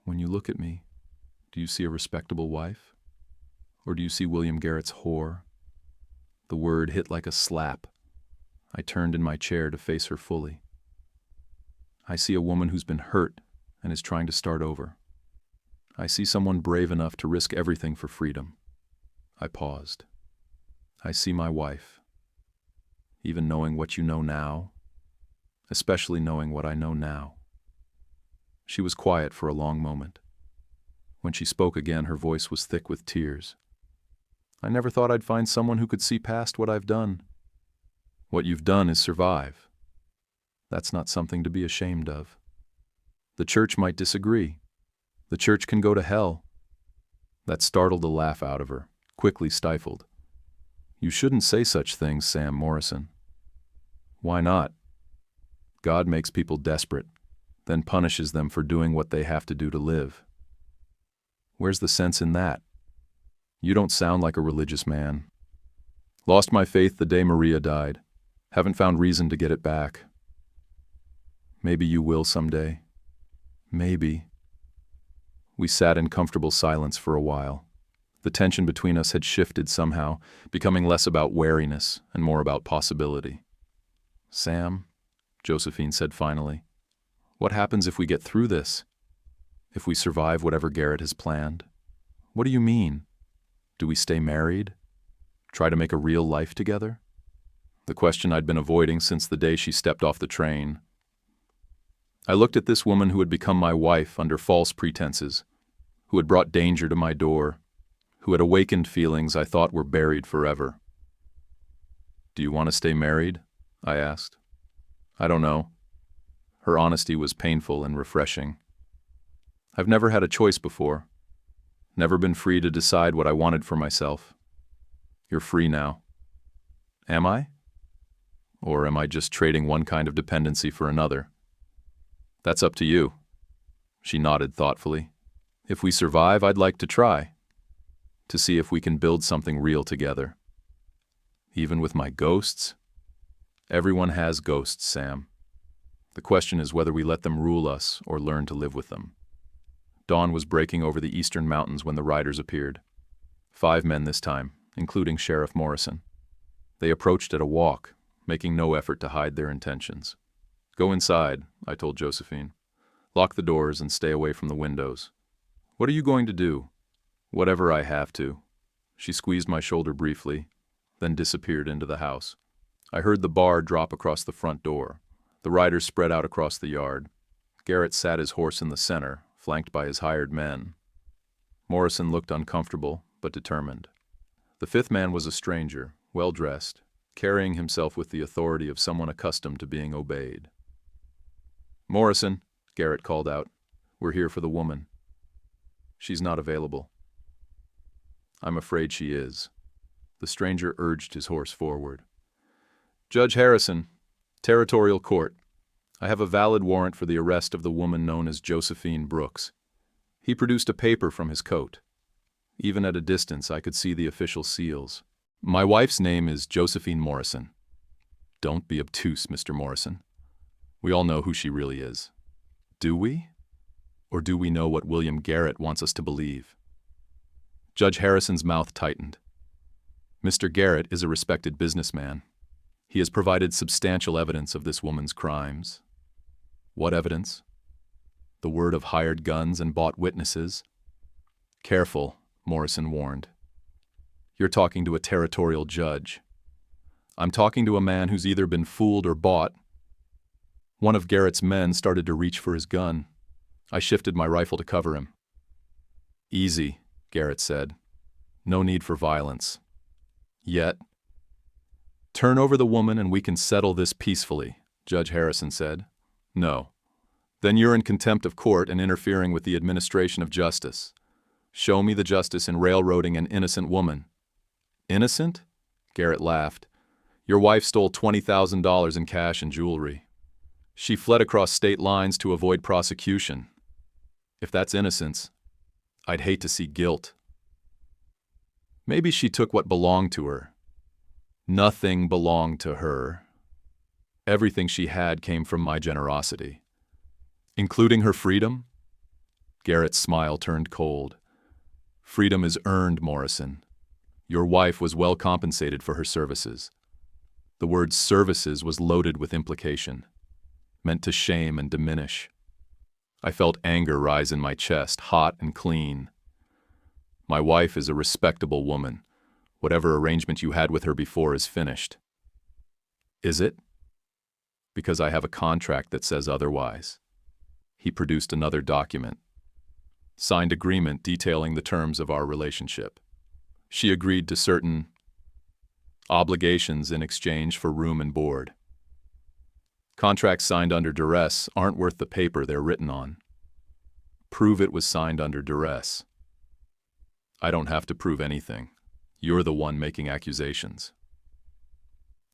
"When you look at me, do you see a respectable wife? Or do you see William Garrett's whore?" The word hit like a slap. I turned in my chair to face her fully. "I see a woman who's been hurt and is trying to start over. I see someone brave enough to risk everything for freedom." I paused. "I see my wife. Even knowing what you know now, especially knowing what I know now." She was quiet for a long moment. When she spoke again, her voice was thick with tears. "I never thought I'd find someone who could see past what I've done." "What you've done is survive. That's not something to be ashamed of. The church might disagree. The church can go to hell." That startled a laugh out of her, quickly stifled. "You shouldn't say such things, Sam Morrison." "Why not? God makes people desperate, then punishes them for doing what they have to do to live. Where's the sense in that? You don't sound like a religious man." "Lost my faith the day Maria died. Haven't found reason to get it back." "Maybe you will someday." "Maybe." We sat in comfortable silence for a while. The tension between us had shifted somehow, becoming less about wariness and more about possibility. "Sam," Josephine said finally, "what happens if we get through this? If we survive whatever Garrett has planned? What do you mean? Do we stay married? Try to make a real life together?" The question I'd been avoiding since the day she stepped off the train. I looked at this woman who had become my wife under false pretenses, who had brought danger to my door, who had awakened feelings I thought were buried forever. "Do you want to stay married?" I asked. "I don't know." Her honesty was painful and refreshing. "I've never had a choice before. Never been free to decide what I wanted for myself. You're free now." "Am I? Or am I just trading one kind of dependency for another?" "That's up to you." She nodded thoughtfully. "If we survive, I'd like to try. To see if we can build something real together." "Even with my ghosts?" "Everyone has ghosts, Sam. The question is whether we let them rule us or learn to live with them." Dawn was breaking over the eastern mountains when the riders appeared. 5 men this time, including Sheriff Morrison. They approached at a walk, making no effort to hide their intentions. "Go inside," I told Josephine. "Lock the doors and stay away from the windows." "What are you going to do?" "Whatever I have to." She squeezed my shoulder briefly, then disappeared into the house. I heard the bar drop across the front door. The riders spread out across the yard. Garrett sat his horse in the center, flanked by his hired men. Morrison looked uncomfortable, but determined. The 5th man was a stranger, well-dressed, carrying himself with the authority of someone accustomed to being obeyed. "Morrison," Garrett called out, "we're here for the woman." "She's not available." "I'm afraid she is." The stranger urged his horse forward. "Judge Harrison, Territorial Court. I have a valid warrant for the arrest of the woman known as Josephine Brooks." He produced a paper from his coat. Even at a distance, I could see the official seals. "My wife's name is Josephine Morrison." "Don't be obtuse, Mr. Morrison. We all know who she really is." "Do we? Or do we know what William Garrett wants us to believe?" Judge Harrison's mouth tightened. Mr. Garrett is a respected businessman. He has provided substantial evidence of this woman's crimes. What evidence? The word of hired guns and bought witnesses. Careful, Morrison warned. You're talking to a territorial judge. I'm talking to a man who's either been fooled or bought. One of Garrett's men started to reach for his gun. I shifted my rifle to cover him. Easy, Garrett said. No need for violence. Yet. Turn over the woman and we can settle this peacefully, Judge Harrison said. No. Then you're in contempt of court and interfering with the administration of justice. Show me the justice in railroading an innocent woman. Innocent? Garrett laughed. Your wife stole $20,000 in cash and jewelry. She fled across state lines to avoid prosecution. If that's innocence, I'd hate to see guilt. Maybe she took what belonged to her. Nothing belonged to her. Everything she had came from my generosity. Including her freedom? Garrett's smile turned cold. Freedom is earned, Morrison. Your wife was well compensated for her services. The word services was loaded with implication, meant to shame and diminish. I felt anger rise in my chest, hot and clean. My wife is a respectable woman. Whatever arrangement you had with her before is finished. Is it? Because I have a contract that says otherwise. He produced another document. Signed agreement detailing the terms of our relationship. She agreed to certain obligations in exchange for room and board. Contracts signed under duress aren't worth the paper they're written on. Prove it was signed under duress. I don't have to prove anything. You're the one making accusations.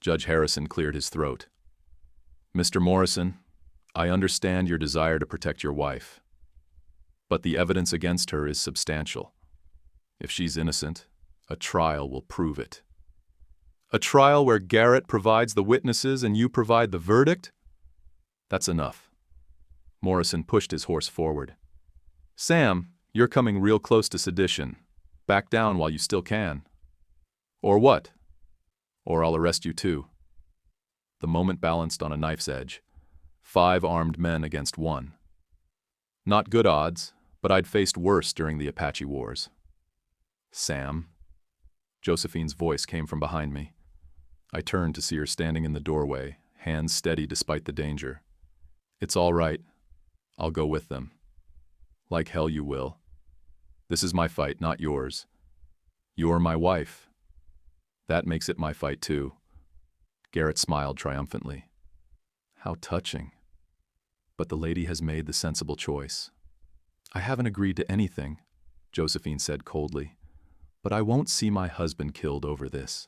Judge Harrison cleared his throat. Mr. Morrison, I understand your desire to protect your wife. But the evidence against her is substantial. If she's innocent, a trial will prove it. A trial where Garrett provides the witnesses and you provide the verdict? That's enough. Morrison pushed his horse forward. Sam, you're coming real close to sedition. Back down while you still can. Or what? Or I'll arrest you too. The moment balanced on a knife's edge. 5 armed men against 1. Not good odds, but I'd faced worse during the Apache Wars. Sam? Josephine's voice came from behind me. I turned to see her standing in the doorway, hands steady despite the danger. It's all right. I'll go with them. Like hell you will. This is my fight, not yours. You're my wife. That makes it my fight too. Garrett smiled triumphantly. How touching. But the lady has made the sensible choice. I haven't agreed to anything, Josephine said coldly, but I won't see my husband killed over this.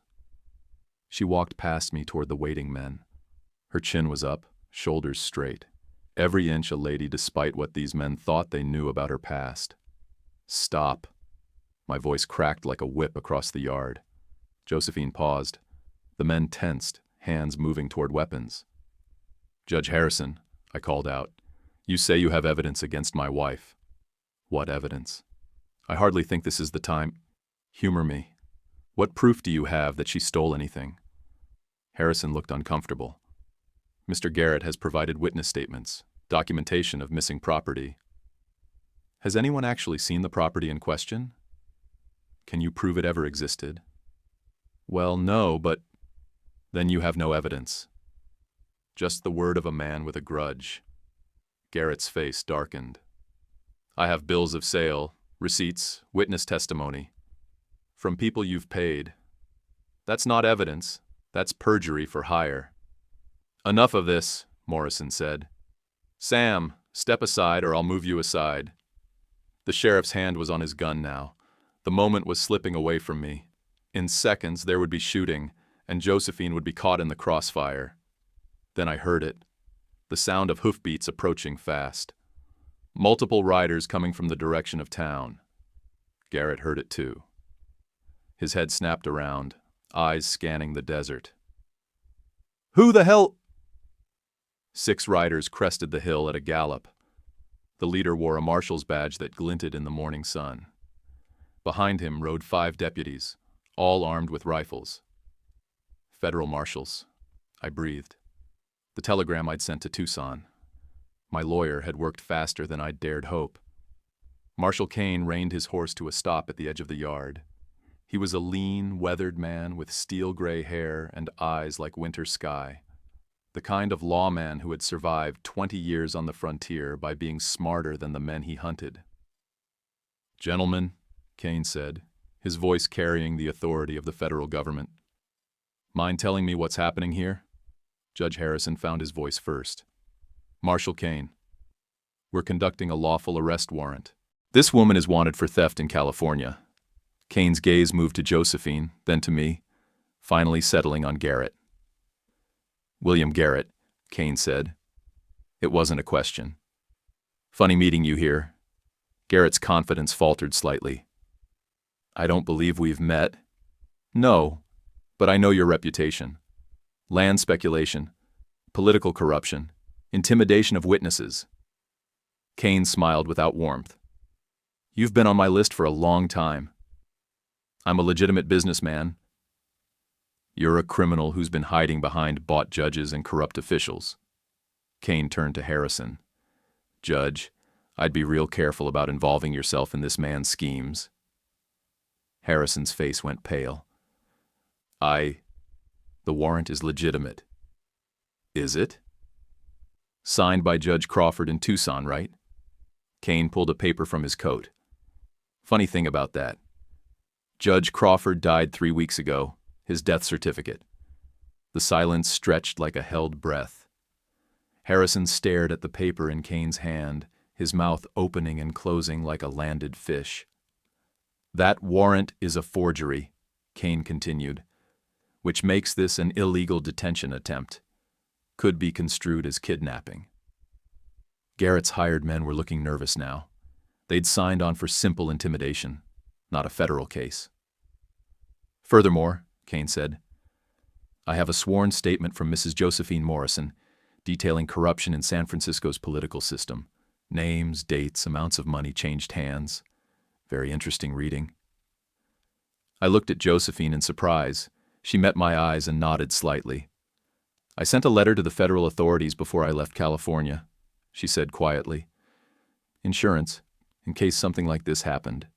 She walked past me toward the waiting men. Her chin was up, shoulders straight. Every inch a lady despite what these men thought they knew about her past. Stop. My voice cracked like a whip across the yard. Josephine paused. The men tensed, hands moving toward weapons. Judge Harrison, I called out, you say you have evidence against my wife. What evidence? I hardly think this is the time. Humor me. What proof do you have that she stole anything? Harrison looked uncomfortable. Mr. Garrett has provided witness statements, documentation of missing property. Has anyone actually seen the property in question? Can you prove it ever existed? Well, no, but then you have no evidence. Just the word of a man with a grudge. Garrett's face darkened. I have bills of sale, receipts, witness testimony. From people you've paid. That's not evidence. That's perjury for hire. Enough of this, Morrison said. Sam, step aside or I'll move you aside. The sheriff's hand was on his gun now. The moment was slipping away from me. In seconds there would be shooting, and Josephine would be caught in the crossfire. Then I heard it. The sound of hoofbeats approaching fast. Multiple riders coming from the direction of town. Garrett heard it too. His head snapped around, eyes scanning the desert. Who the hell? 6 riders crested the hill at a gallop. The leader wore a marshal's badge that glinted in the morning sun. Behind him rode 5 deputies, all armed with rifles. Federal marshals. I breathed. The telegram I'd sent to Tucson. My lawyer had worked faster than I'd dared hope. Marshal Kane reined his horse to a stop at the edge of the yard. He was a lean, weathered man with steel-gray hair and eyes like winter sky. The kind of lawman who had survived 20 years on the frontier by being smarter than the men he hunted. "Gentlemen," Kane said, his voice carrying the authority of the federal government. "Mind telling me what's happening here?" Judge Harrison found his voice first. "Marshal Kane, we're conducting a lawful arrest warrant. This woman is wanted for theft in California." Kane's gaze moved to Josephine, then to me, finally settling on Garrett. "William Garrett," Kane said. It wasn't a question. "Funny meeting you here." Garrett's confidence faltered slightly. "I don't believe we've met." "No, but I know your reputation. Land speculation, political corruption, intimidation of witnesses." Kane smiled without warmth. "You've been on my list for a long time. I'm a legitimate businessman. You're a criminal who's been hiding behind bought judges and corrupt officials." Kane turned to Harrison. "Judge, I'd be real careful about involving yourself in this man's schemes." Harrison's face went pale. The warrant is legitimate." "Is it?" "Signed by Judge Crawford in Tucson, right?" Kane pulled a paper from his coat. "Funny thing about that. Judge Crawford died 3 weeks ago, his death certificate." The silence stretched like a held breath. Harrison stared at the paper in Kane's hand, his mouth opening and closing like a landed fish. "That warrant is a forgery," Kane continued, "which makes this an illegal detention attempt. Could be construed as kidnapping." Garrett's hired men were looking nervous now. They'd signed on for simple intimidation, not a federal case. "Furthermore," Kane said, "I have a sworn statement from Mrs. Josephine Morrison detailing corruption in San Francisco's political system. Names, dates, amounts of money changed hands. Very interesting reading." I looked at Josephine in surprise. She met my eyes and nodded slightly. "I sent a letter to the federal authorities before I left California," she said quietly. "Insurance, in case something like this happened."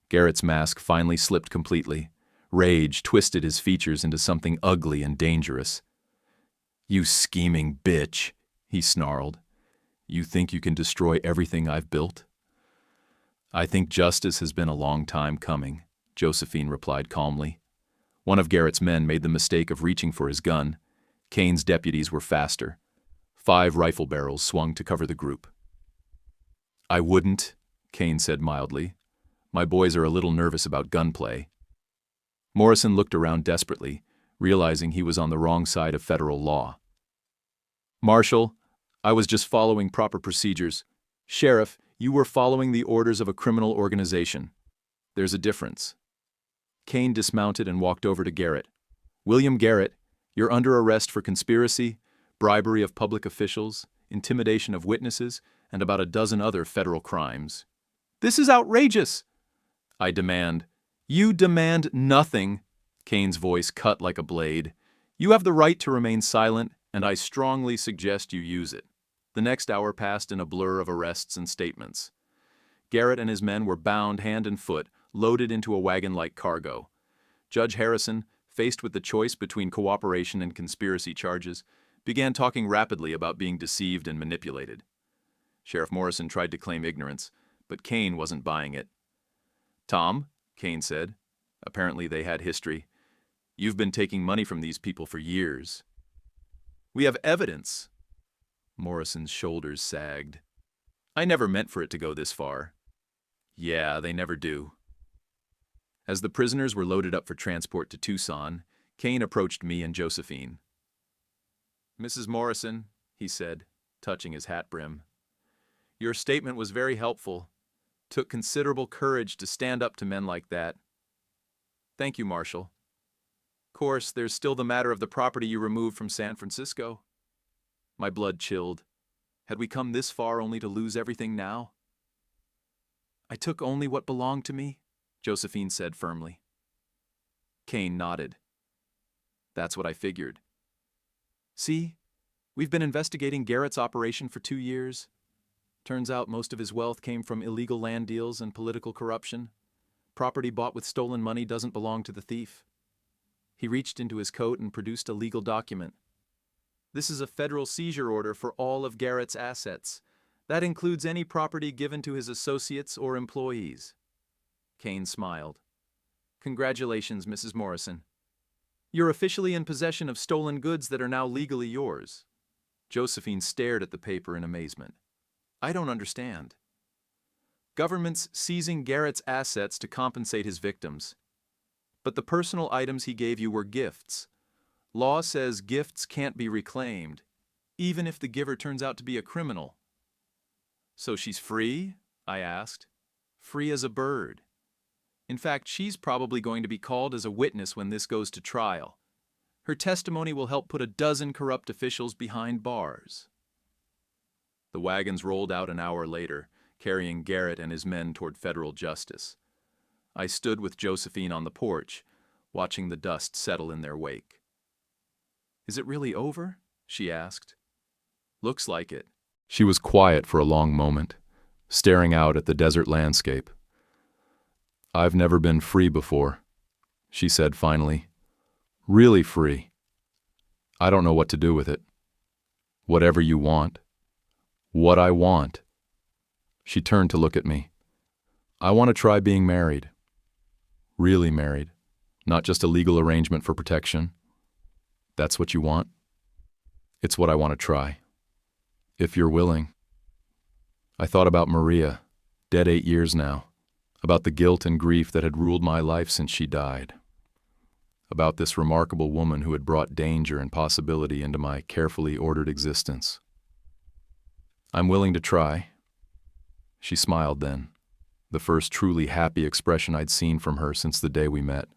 Garrett's mask finally slipped completely. Rage twisted his features into something ugly and dangerous. "You scheming bitch," he snarled. "You think you can destroy everything I've built?" "I think justice has been a long time coming," Josephine replied calmly. One of Garrett's men made the mistake of reaching for his gun. Kane's deputies were faster. 5 rifle barrels swung to cover the group. "I wouldn't," Kane said mildly. "My boys are a little nervous about gunplay." Morrison looked around desperately, realizing he was on the wrong side of federal law. "Marshal, I was just following proper procedures. Sheriff, you were following the orders of a criminal organization. There's a difference." Kane dismounted and walked over to Garrett. "William Garrett, you're under arrest for conspiracy, bribery of public officials, intimidation of witnesses, and about a dozen other federal crimes." "This is outrageous!" "I demand." "You demand nothing," Kane's voice cut like a blade. "You have the right to remain silent, and I strongly suggest you use it." The next hour passed in a blur of arrests and statements. Garrett and his men were bound hand and foot, loaded into a wagon like cargo. Judge Harrison, faced with the choice between cooperation and conspiracy charges, began talking rapidly about being deceived and manipulated. Sheriff Morrison tried to claim ignorance, but Kane wasn't buying it. "Tom," Kane said, apparently they had history, "you've been taking money from these people for years." "We have evidence." Morrison's shoulders sagged. "I never meant for it to go this far." "Yeah, they never do." As the prisoners were loaded up for transport to Tucson, Kane approached me and Josephine. "Mrs. Morrison," he said, touching his hat brim, "your statement was very helpful. Took considerable courage to stand up to men like that. Thank you, Marshal. Course, there's still the matter of the property you removed from San Francisco." My blood chilled. Had we come this far only to lose everything now? "I took only what belonged to me," Josephine said firmly. Kane nodded. That's what I figured. See, we've been investigating Garrett's operation for 2 years. Turns out most of his wealth came from illegal land deals and political corruption. Property bought with stolen money doesn't belong to the thief. He reached into his coat and produced a legal document. This is a federal seizure order for all of Garrett's assets. That includes any property given to his associates or employees. Kane smiled. Congratulations, Mrs. Morrison. You're officially in possession of stolen goods that are now legally yours. Josephine stared at the paper in amazement. I don't understand. Government's seizing Garrett's assets to compensate his victims. But the personal items he gave you were gifts. Law says gifts can't be reclaimed, even if the giver turns out to be a criminal. So she's free? I asked. Free as a bird. In fact, she's probably going to be called as a witness when this goes to trial. Her testimony will help put a dozen corrupt officials behind bars. The wagons rolled out an hour later, carrying Garrett and his men toward federal justice. I stood with Josephine on the porch, watching the dust settle in their wake. Is it really over? She asked. Looks like it. She was quiet for a long moment, staring out at the desert landscape. I've never been free before, she said finally. Really free. I don't know what to do with it. Whatever you want. What I want. She turned to look at me. I want to try being married. Really married. Not just a legal arrangement for protection. That's what you want? It's what I want to try. If you're willing. I thought about Maria, dead 8 years now. About the guilt and grief that had ruled my life since she died. About this remarkable woman who had brought danger and possibility into my carefully ordered existence. I'm willing to try. She smiled then, the first truly happy expression I'd seen from her since the day we met.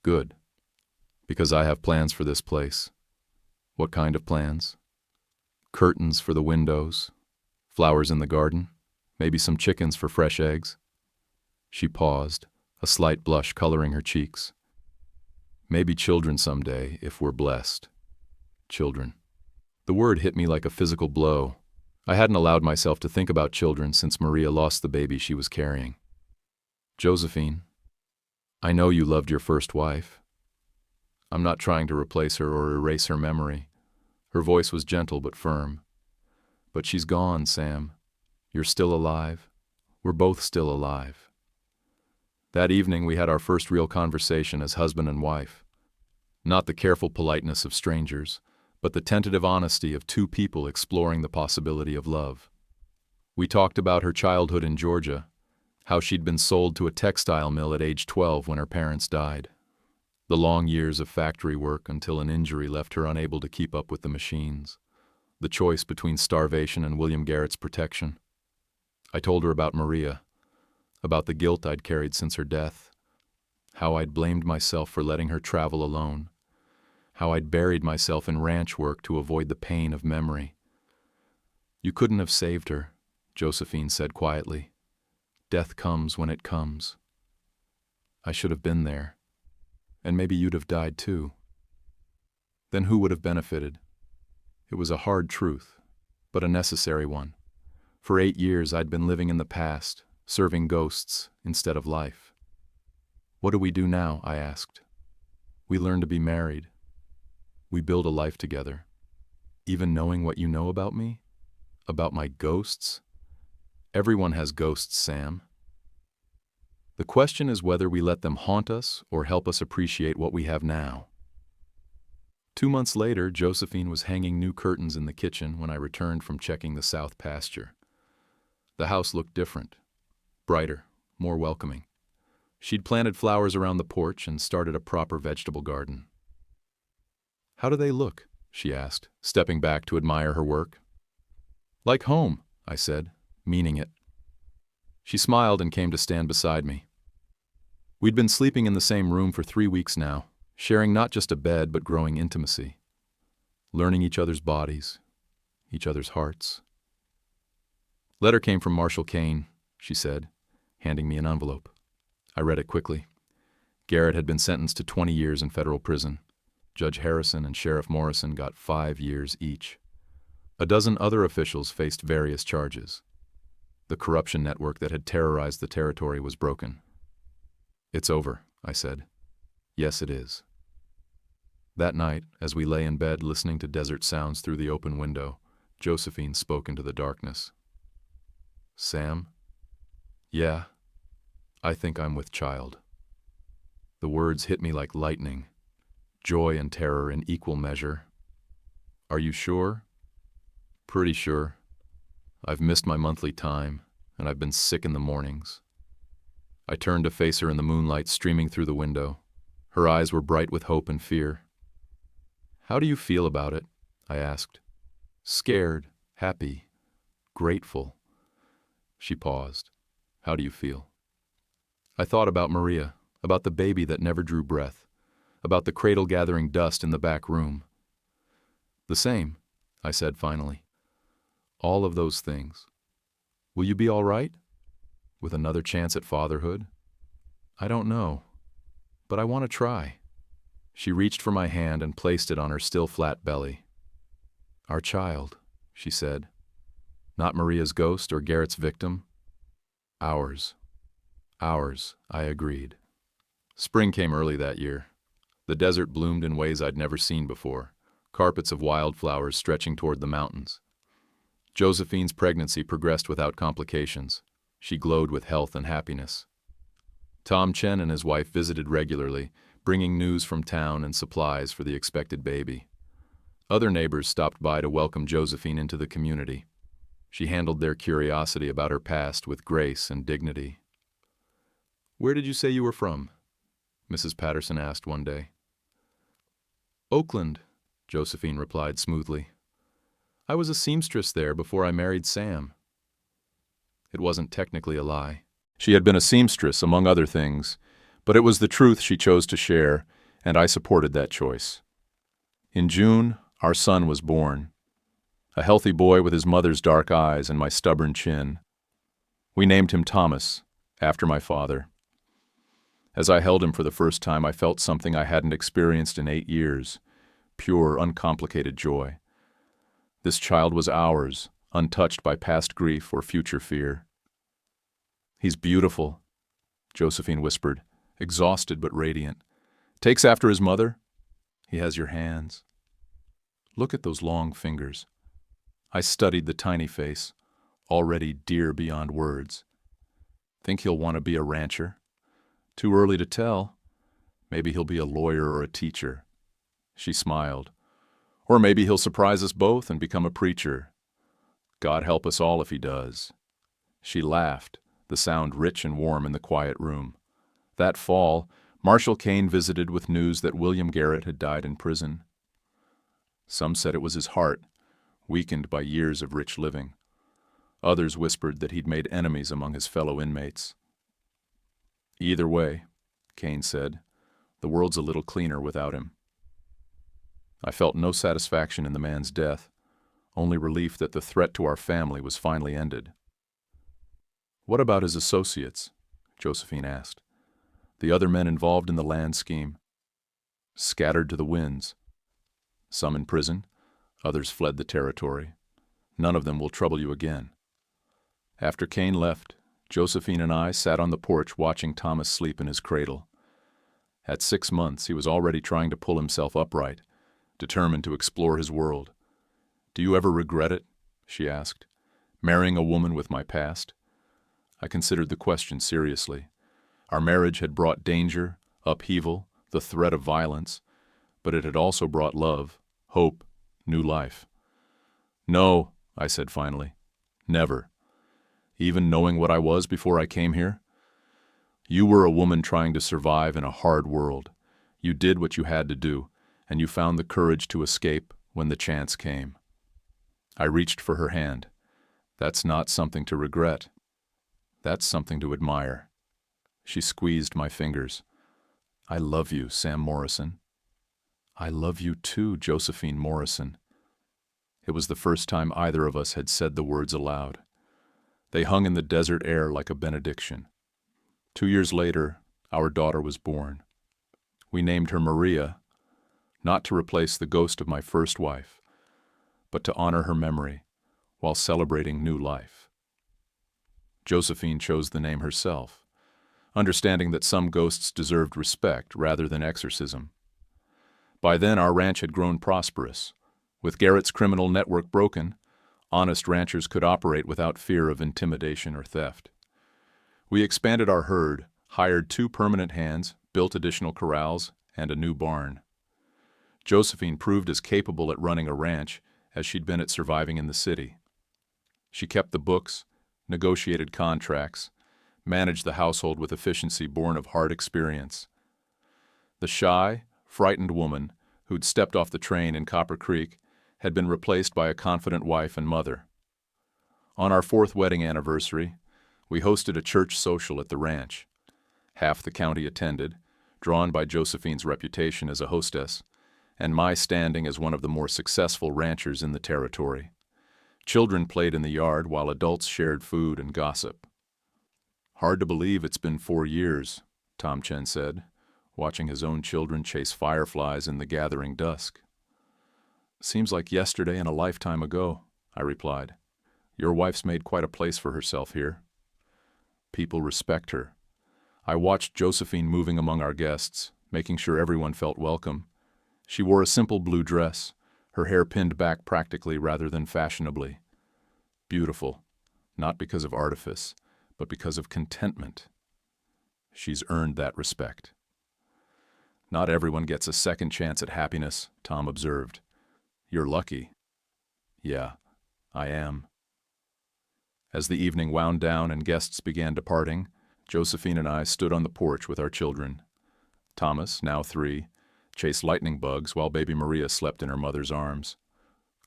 Good, because I have plans for this place. What kind of plans? Curtains for the windows, flowers in the garden, maybe some chickens for fresh eggs. She paused, a slight blush coloring her cheeks. Maybe children someday, if we're blessed. Children. The word hit me like a physical blow. I hadn't allowed myself to think about children since Maria lost the baby she was carrying. Josephine, I know you loved your first wife. I'm not trying to replace her or erase her memory. Her voice was gentle but firm. But she's gone, Sam. You're still alive. We're both still alive. That evening we had our first real conversation as husband and wife. Not the careful politeness of strangers, but the tentative honesty of two people exploring the possibility of love. We talked about her childhood in Georgia, how she'd been sold to a textile mill at age 12 when her parents died. The long years of factory work until an injury left her unable to keep up with the machines. The choice between starvation and William Garrett's protection. I told her about Maria, about the guilt I'd carried since her death, how I'd blamed myself for letting her travel alone, how I'd buried myself in ranch work to avoid the pain of memory. You couldn't have saved her, Josephine said quietly. Death comes when it comes. I should have been there, and maybe you'd have died too. Then who would have benefited? It was a hard truth, but a necessary one. For 8 years I'd been living in the past, serving ghosts instead of life. What do we do now? I asked. We learn to be married. We build a life together. Even knowing what you know about me? About my ghosts? Everyone has ghosts, Sam. The question is whether we let them haunt us or help us appreciate what we have now. 2 months later, Josephine was hanging new curtains in the kitchen when I returned from checking the south pasture. The house looked different. Brighter, more welcoming. She'd planted flowers around the porch and started a proper vegetable garden. How do they look? She asked, stepping back to admire her work. Like home, I said, meaning it. She smiled and came to stand beside me. We'd been sleeping in the same room for 3 weeks now, sharing not just a bed but growing intimacy. Learning each other's bodies, each other's hearts. Letter came from Marshall Kane, she said, handing me an envelope. I read it quickly. Garrett had been sentenced to 20 years in federal prison. Judge Harrison and Sheriff Morrison got 5 years each. A dozen other officials faced various charges. The corruption network that had terrorized the territory was broken. "It's over," I said. "Yes, it is." That night, as we lay in bed listening to desert sounds through the open window, Josephine spoke into the darkness. "Sam? Yeah, I think I'm with child." The words hit me like lightning, joy and terror in equal measure. "Are you sure?" "Pretty sure. I've missed my monthly time, and I've been sick in the mornings." I turned to face her in the moonlight streaming through the window. Her eyes were bright with hope and fear. "How do you feel about it?" I asked. "Scared, happy, grateful." She paused. "How do you feel?" I thought about Maria, about the baby that never drew breath, about the cradle gathering dust in the back room. "The same," I said finally. "All of those things. Will you be all right? With another chance at fatherhood?" "I don't know, but I want to try." She reached for my hand and placed it on her still flat belly. "Our child," she said. "Not Maria's ghost or Garrett's victim. Ours." "Ours," I agreed. Spring came early that year. The desert bloomed in ways I'd never seen before, carpets of wildflowers stretching toward the mountains. Josephine's pregnancy progressed without complications. She glowed with health and happiness. Tom Chen and his wife visited regularly, bringing news from town and supplies for the expected baby. Other neighbors stopped by to welcome Josephine into the community. She handled their curiosity about her past with grace and dignity. "Where did you say you were from?" Mrs. Patterson asked one day. "Oakland," Josephine replied smoothly. "I was a seamstress there before I married Sam." It wasn't technically a lie. She had been a seamstress, among other things, but it was the truth she chose to share, and I supported that choice. In June, our son was born. A healthy boy with his mother's dark eyes and my stubborn chin. We named him Thomas, after my father. As I held him for the first time, I felt something I hadn't experienced in 8 years, pure, uncomplicated joy. This child was ours, untouched by past grief or future fear. "He's beautiful," Josephine whispered, exhausted but radiant. "Takes after his mother. He has your hands. Look at those long fingers." I studied the tiny face, already dear beyond words. "Think he'll want to be a rancher?" "Too early to tell. Maybe he'll be a lawyer or a teacher." She smiled. "Or maybe he'll surprise us both and become a preacher. God help us all if he does." She laughed, the sound rich and warm in the quiet room. That fall, Marshall Kane visited with news that William Garrett had died in prison. Some said it was his heart, weakened by years of rich living. Others whispered that he'd made enemies among his fellow inmates. "Either way," Kane said, "the world's a little cleaner without him." I felt no satisfaction in the man's death, only relief that the threat to our family was finally ended. "What about his associates?" Josephine asked. "The other men involved in the land scheme?" "Scattered to the winds. Some in prison, others fled the territory. None of them will trouble you again." After Kane left, Josephine and I sat on the porch watching Thomas sleep in his cradle. At 6 months, he was already trying to pull himself upright, determined to explore his world. "Do you ever regret it?" she asked. "Marrying a woman with my past?" I considered the question seriously. Our marriage had brought danger, upheaval, the threat of violence, but it had also brought love, hope, new life. "No," I said finally. "Never. Even knowing what I was before I came here? You were a woman trying to survive in a hard world. You did what you had to do, and you found the courage to escape when the chance came." I reached for her hand. "That's not something to regret. That's something to admire." She squeezed my fingers. "I love you, Sam Morrison." "I love you too, Josephine Morrison." It was the first time either of us had said the words aloud. They hung in the desert air like a benediction. 2 years later, our daughter was born. We named her Maria, not to replace the ghost of my first wife, but to honor her memory while celebrating new life. Josephine chose the name herself, understanding that some ghosts deserved respect rather than exorcism. By then, our ranch had grown prosperous. With Garrett's criminal network broken, honest ranchers could operate without fear of intimidation or theft. We expanded our herd, hired 2 permanent hands, built additional corrals, and a new barn. Josephine proved as capable at running a ranch as she'd been at surviving in the city. She kept the books, negotiated contracts, managed the household with efficiency born of hard experience. The shy, frightened woman who'd stepped off the train in Copper Creek had been replaced by a confident wife and mother. On our 4th wedding anniversary, we hosted a church social at the ranch. Half the county attended, drawn by Josephine's reputation as a hostess, and my standing as one of the more successful ranchers in the territory. Children played in the yard while adults shared food and gossip. "Hard to believe it's been 4 years," Tom Chen said, watching his own children chase fireflies in the gathering dusk. "Seems like yesterday and a lifetime ago," I replied. "Your wife's made quite a place for herself here." People respect her. I watched Josephine moving among our guests, making sure everyone felt welcome. She wore a simple blue dress, her hair pinned back practically rather than fashionably. Beautiful, not because of artifice, but because of contentment. She's earned that respect. "Not everyone gets a second chance at happiness," Tom observed. "You're lucky." "Yeah, I am." As the evening wound down and guests began departing, Josephine and I stood on the porch with our children. Thomas, now 3, chased lightning bugs while baby Maria slept in her mother's arms.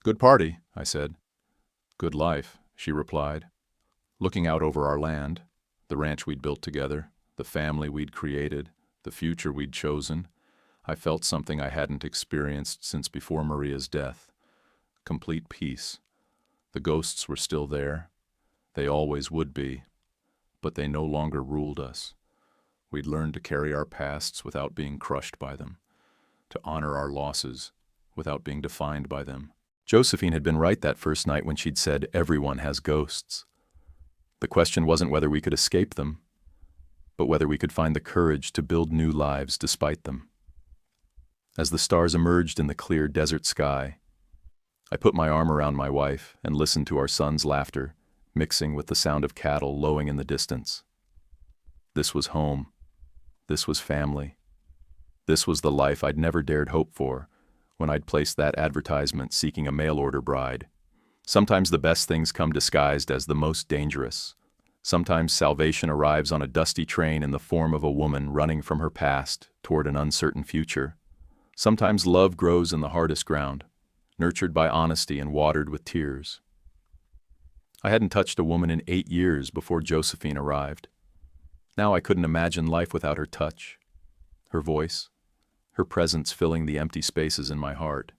"Good party," I said. "Good life," she replied. Looking out over our land, the ranch we'd built together, the family we'd created, the future we'd chosen, I felt something I hadn't experienced since before Maria's death. Complete peace. The ghosts were still there. They always would be. But they no longer ruled us. We'd learned to carry our pasts without being crushed by them, to honor our losses without being defined by them. Josephine had been right that first night when she'd said, "Everyone has ghosts." The question wasn't whether we could escape them, but whether we could find the courage to build new lives despite them. As the stars emerged in the clear desert sky, I put my arm around my wife and listened to our son's laughter, mixing with the sound of cattle lowing in the distance. This was home. This was family. This was the life I'd never dared hope for when I'd placed that advertisement seeking a mail-order bride. Sometimes the best things come disguised as the most dangerous. Sometimes salvation arrives on a dusty train in the form of a woman running from her past toward an uncertain future. Sometimes love grows in the hardest ground, nurtured by honesty and watered with tears. I hadn't touched a woman in 8 years before Josephine arrived. Now I couldn't imagine life without her touch, her voice, her presence filling the empty spaces in my heart.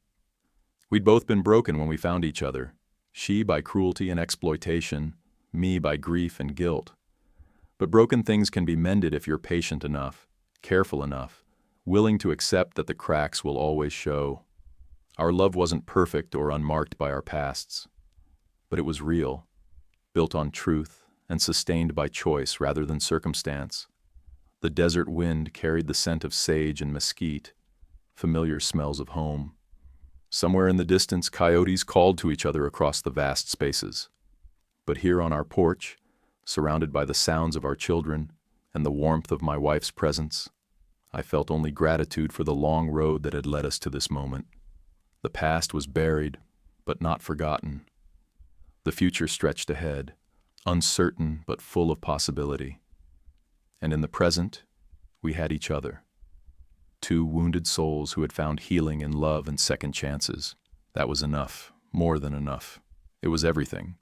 We'd both been broken when we found each other, she by cruelty and exploitation, me by grief and guilt. But broken things can be mended if you're patient enough, careful enough, willing to accept that the cracks will always show. Our love wasn't perfect or unmarked by our pasts, but it was real, built on truth and sustained by choice rather than circumstance. The desert wind carried the scent of sage and mesquite, familiar smells of home. Somewhere in the distance, coyotes called to each other across the vast spaces. But here on our porch, surrounded by the sounds of our children and the warmth of my wife's presence, I felt only gratitude for the long road that had led us to this moment. The past was buried, but not forgotten. The future stretched ahead, uncertain but full of possibility. And in the present, we had each other. 2 wounded souls who had found healing in love and second chances. That was enough, more than enough. It was everything.